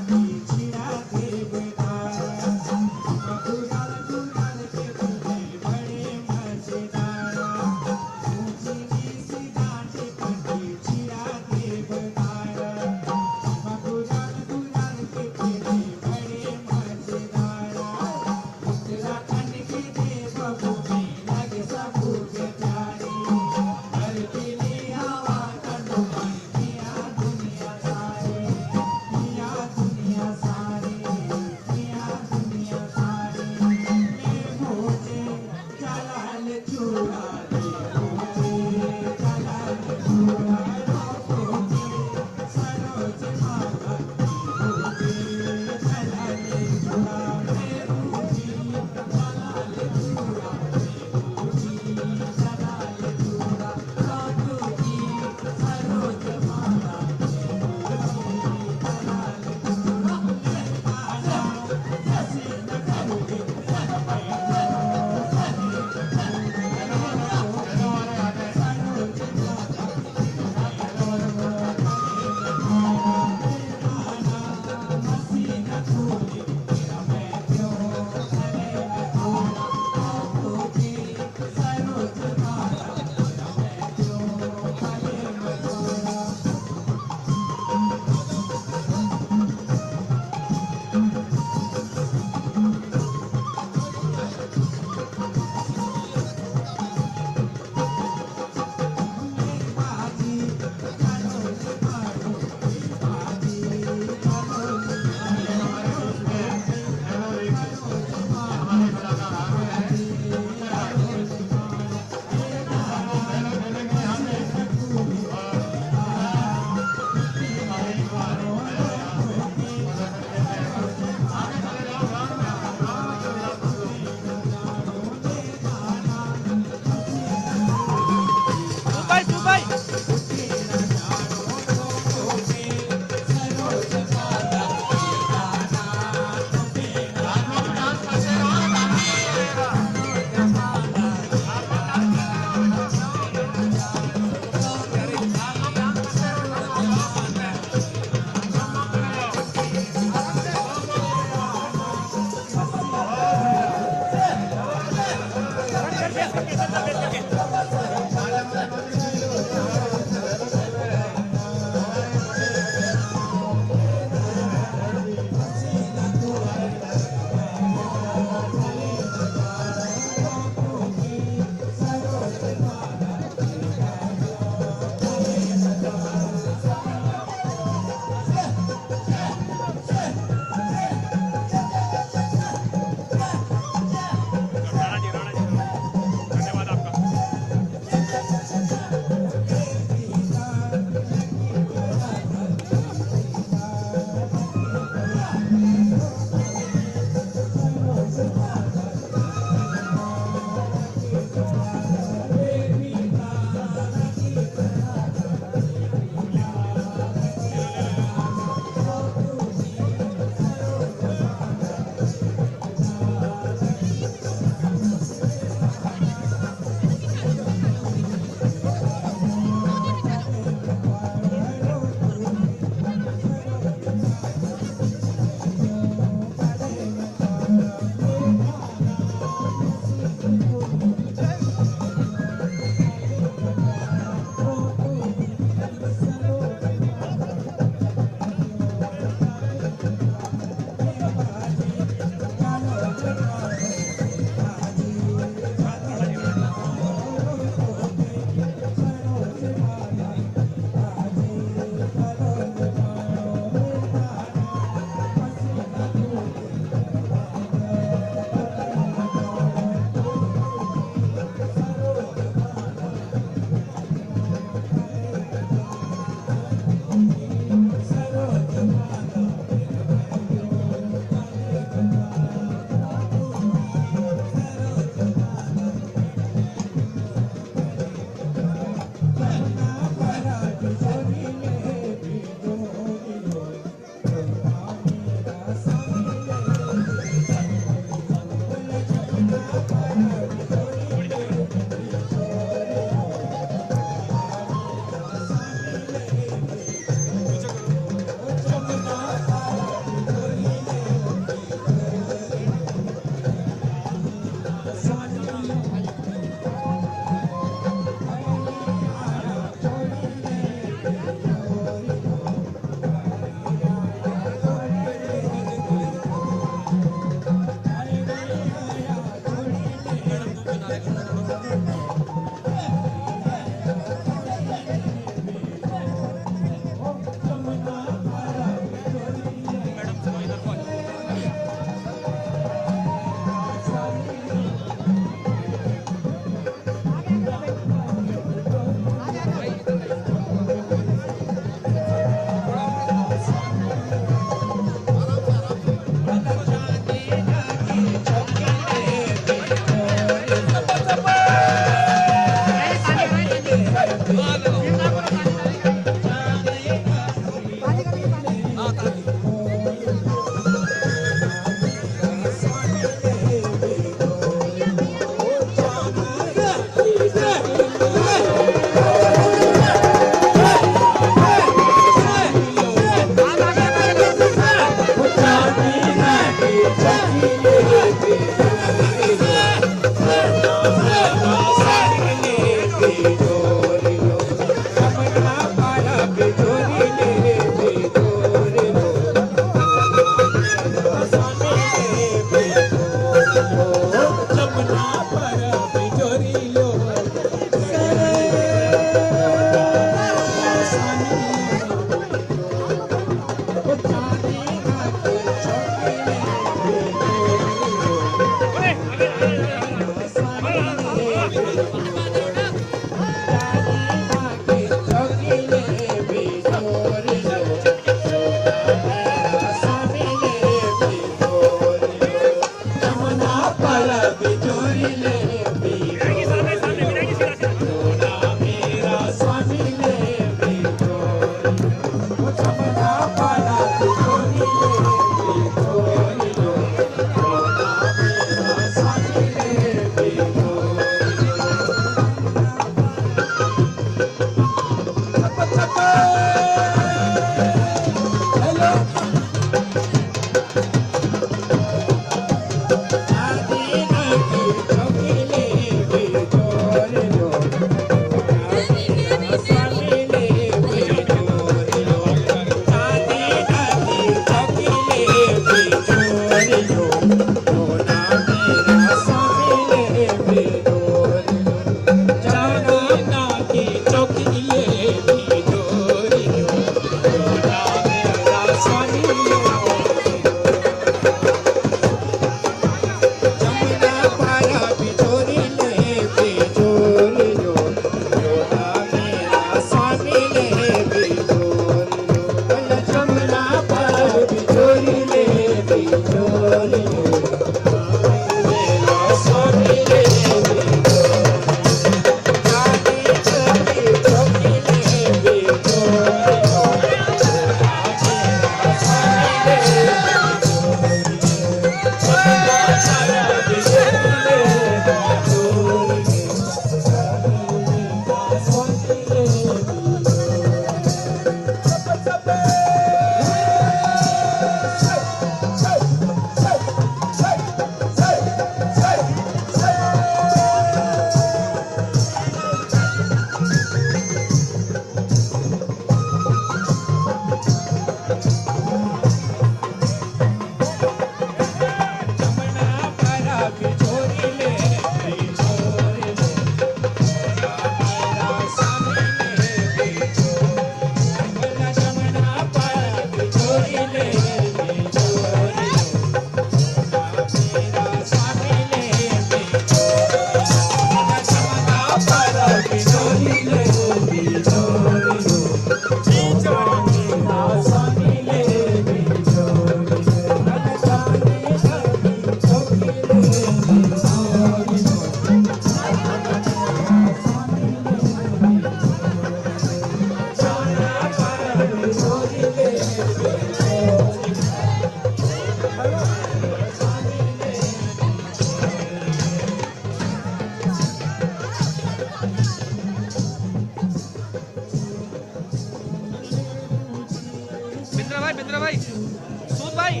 बिंद्रा भाई सूद भाई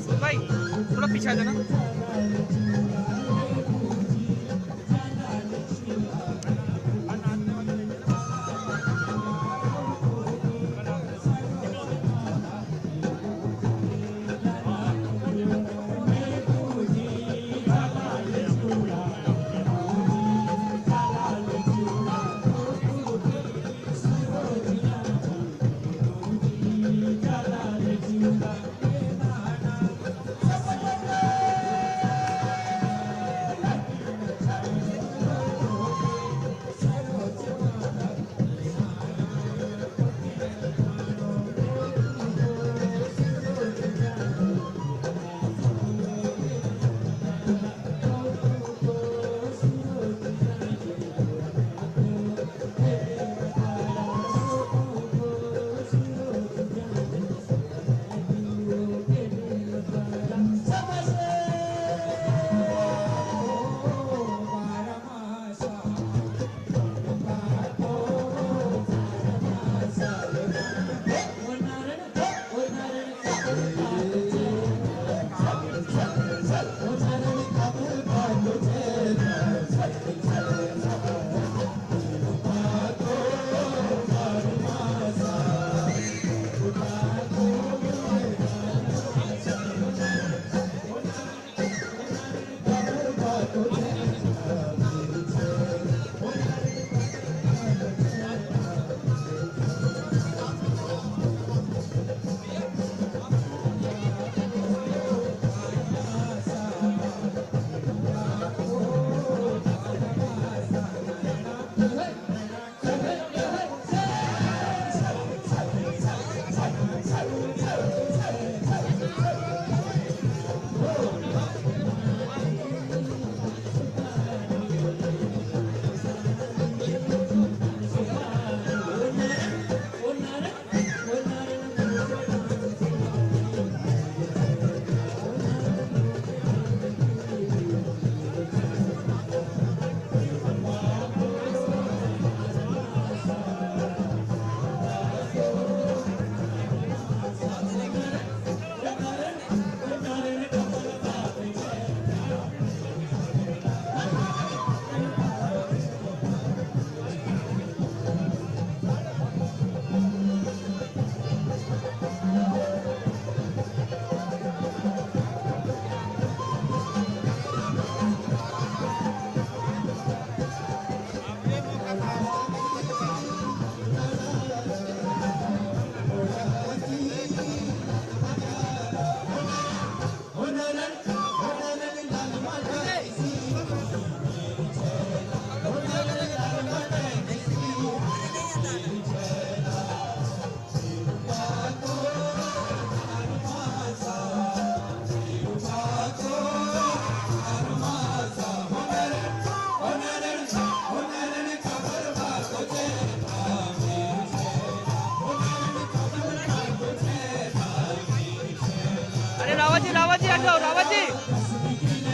सूद भाई थोड़ा पीछे आ जाना।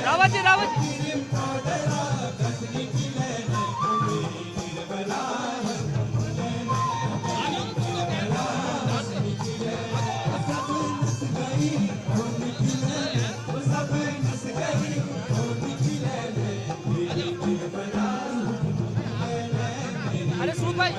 रावत जी अरे सूद भाई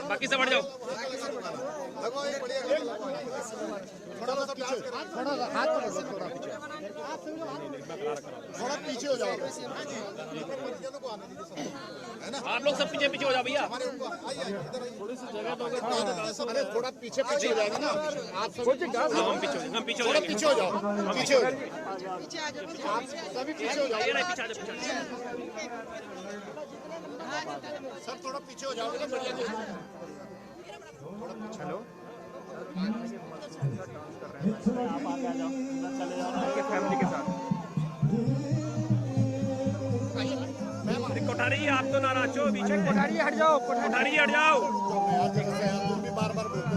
बाकी से बढ़ जाओ थोड़ा पीछे हो जाओ आप लोग सब पीछे पीछे हो जाओ भैया थोड़ी सी जगह दोगे अरे थोड़ा पीछे पीछे हो जाएगा ना आप सब हम पीछे थोड़ा पीछे हो जाओ पीछे हो जाओ आप सभी पीछे हो जाओ सब थोड़ा पीछे हो जाओगे ना बढ़िया हेलो आप आगे आ जाओ चले जाओ आपके फैमिली के साथ कोठारी आप तो ना नाचो पीछे कोठारी हट जाओ कोठारी हट जाओ बार बार बोलते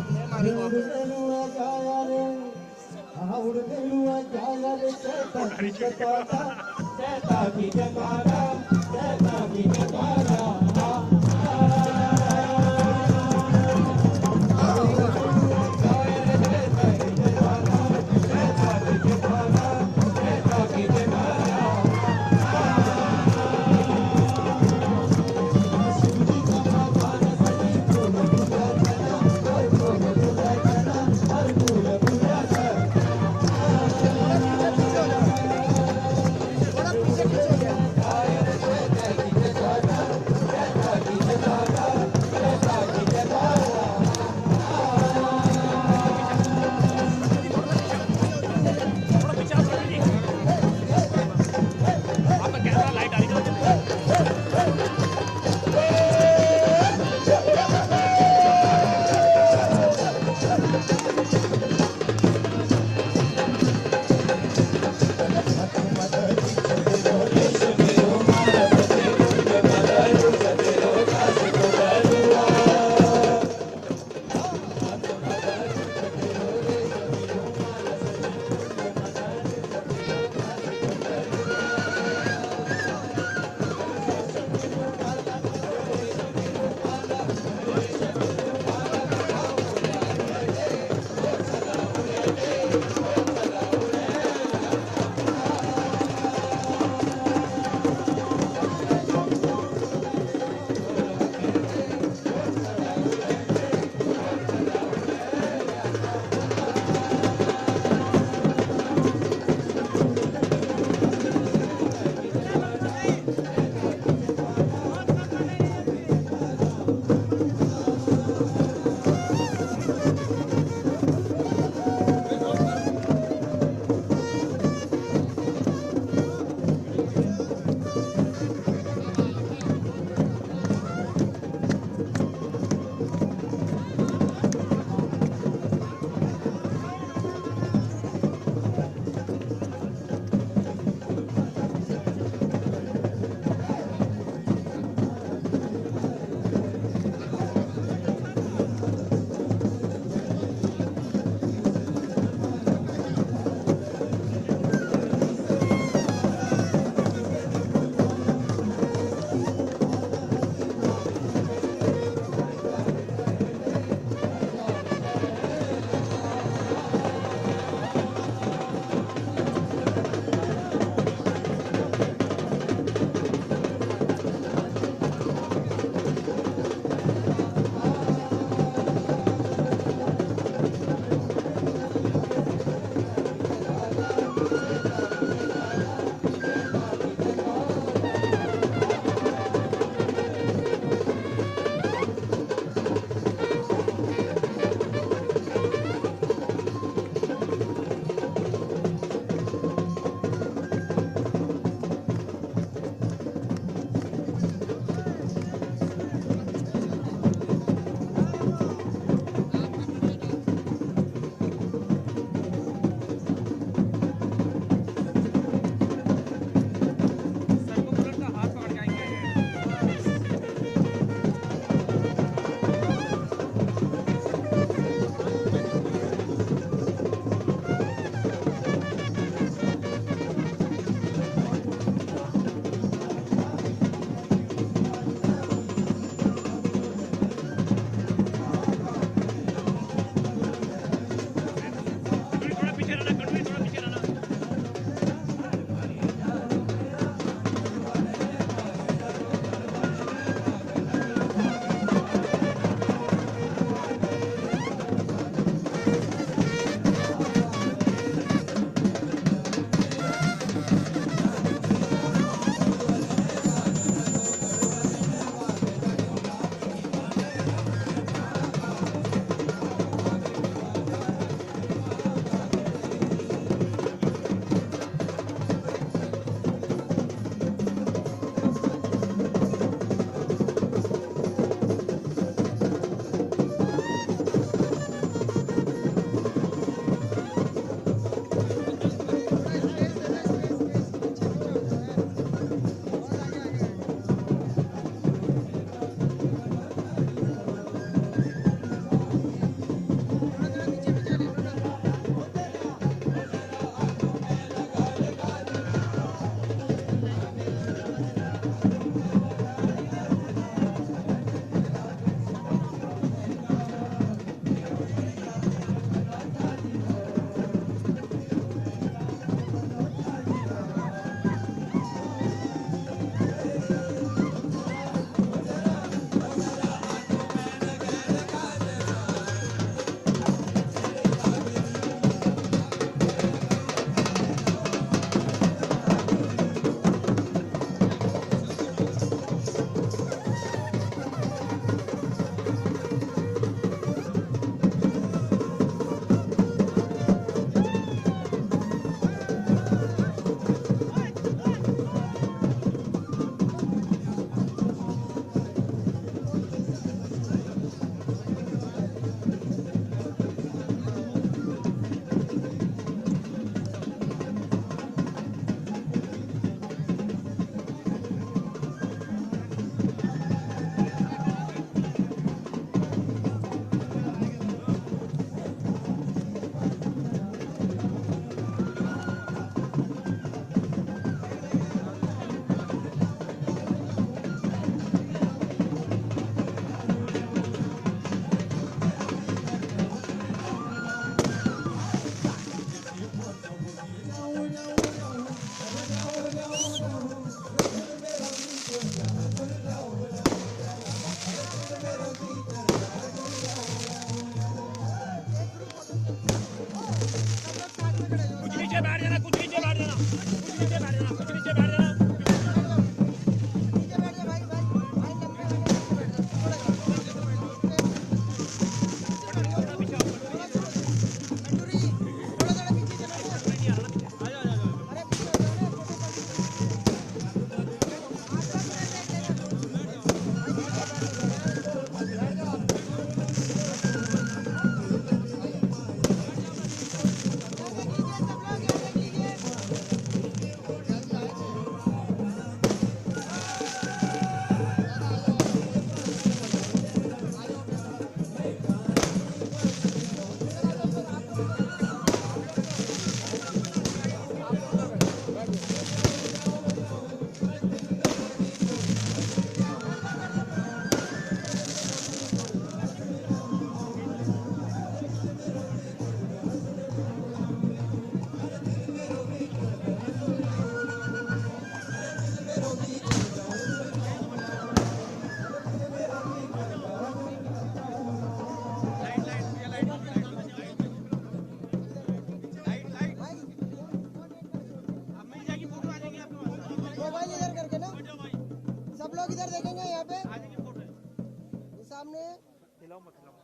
हिलाओ मत हिलाओ।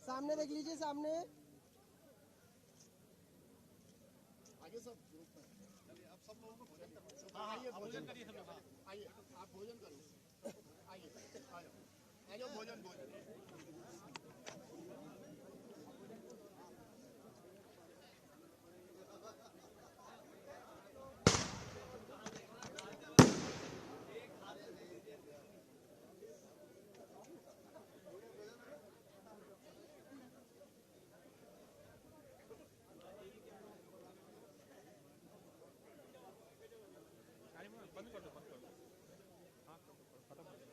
सामने देख लीजिए, सामने। आगे सब चलिए, अब सब लोगों को भोजन करना है। हाँ, आइए भोजन करिए सब लोग। आइए, आप भोजन करिए। आइए, आ जाओ भोजन। बंद कर दो हाँ खत्म हो गया।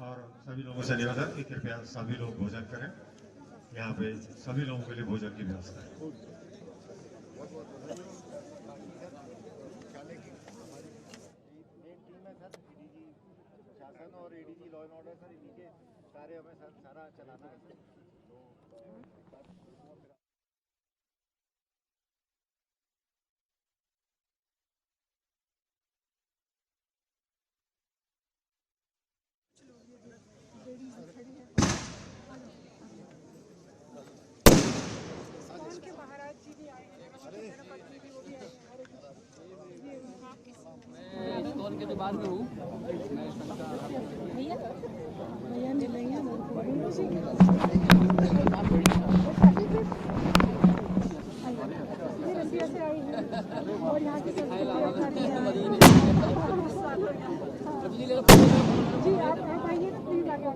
और सभी लोगों से निवेदन कि कृपया सभी लोग भोजन करें। यहाँ पे सभी लोगों के लिए भोजन की व्यवस्था है। शासन और ADG law and order sir, इनके कार्य में सर सारा चलाना है सर। महाराज जी भी आए हैं, गणपति जी वो भी आए हैं। स्टॉल के बाद में हूँ भैया मिलेंगे रसिया से आई है और यहाँ की जी आप आइए ना प्लीज आगे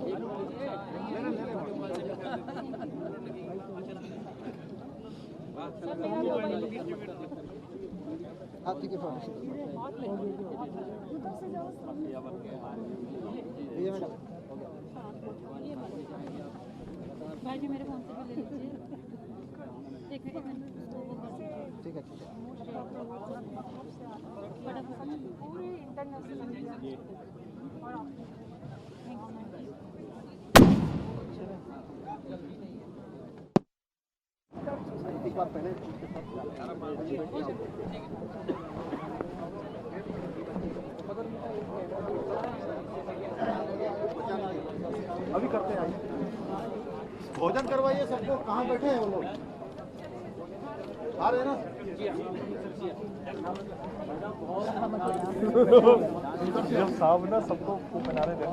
हाथी के फोटो ये मैडम भाई जी मेरे फोन से भी ले लीजिए एक मिनट ठीक है पूरे इंटरनेशनल एक बार पहले अभी करते हैं। भोजन करवाइए सबको। कहाँ बैठे हैं वो लोग? आ रहे हैं ना? जब साहब ना सबको बना रहे थे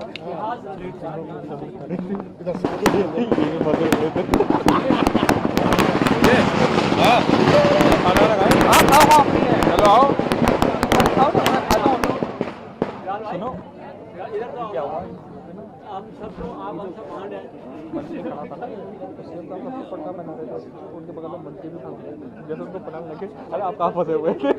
चलो आओ सुनो क्या हुआ आप सबको आप मंत्री खड़ा था ना, पट्टा बना रहे थे, उनके बगल में मंत्री भी खड़ा, जैसे उनको पटांग लगे, अरे आप कहाँ फंसे हुए थे।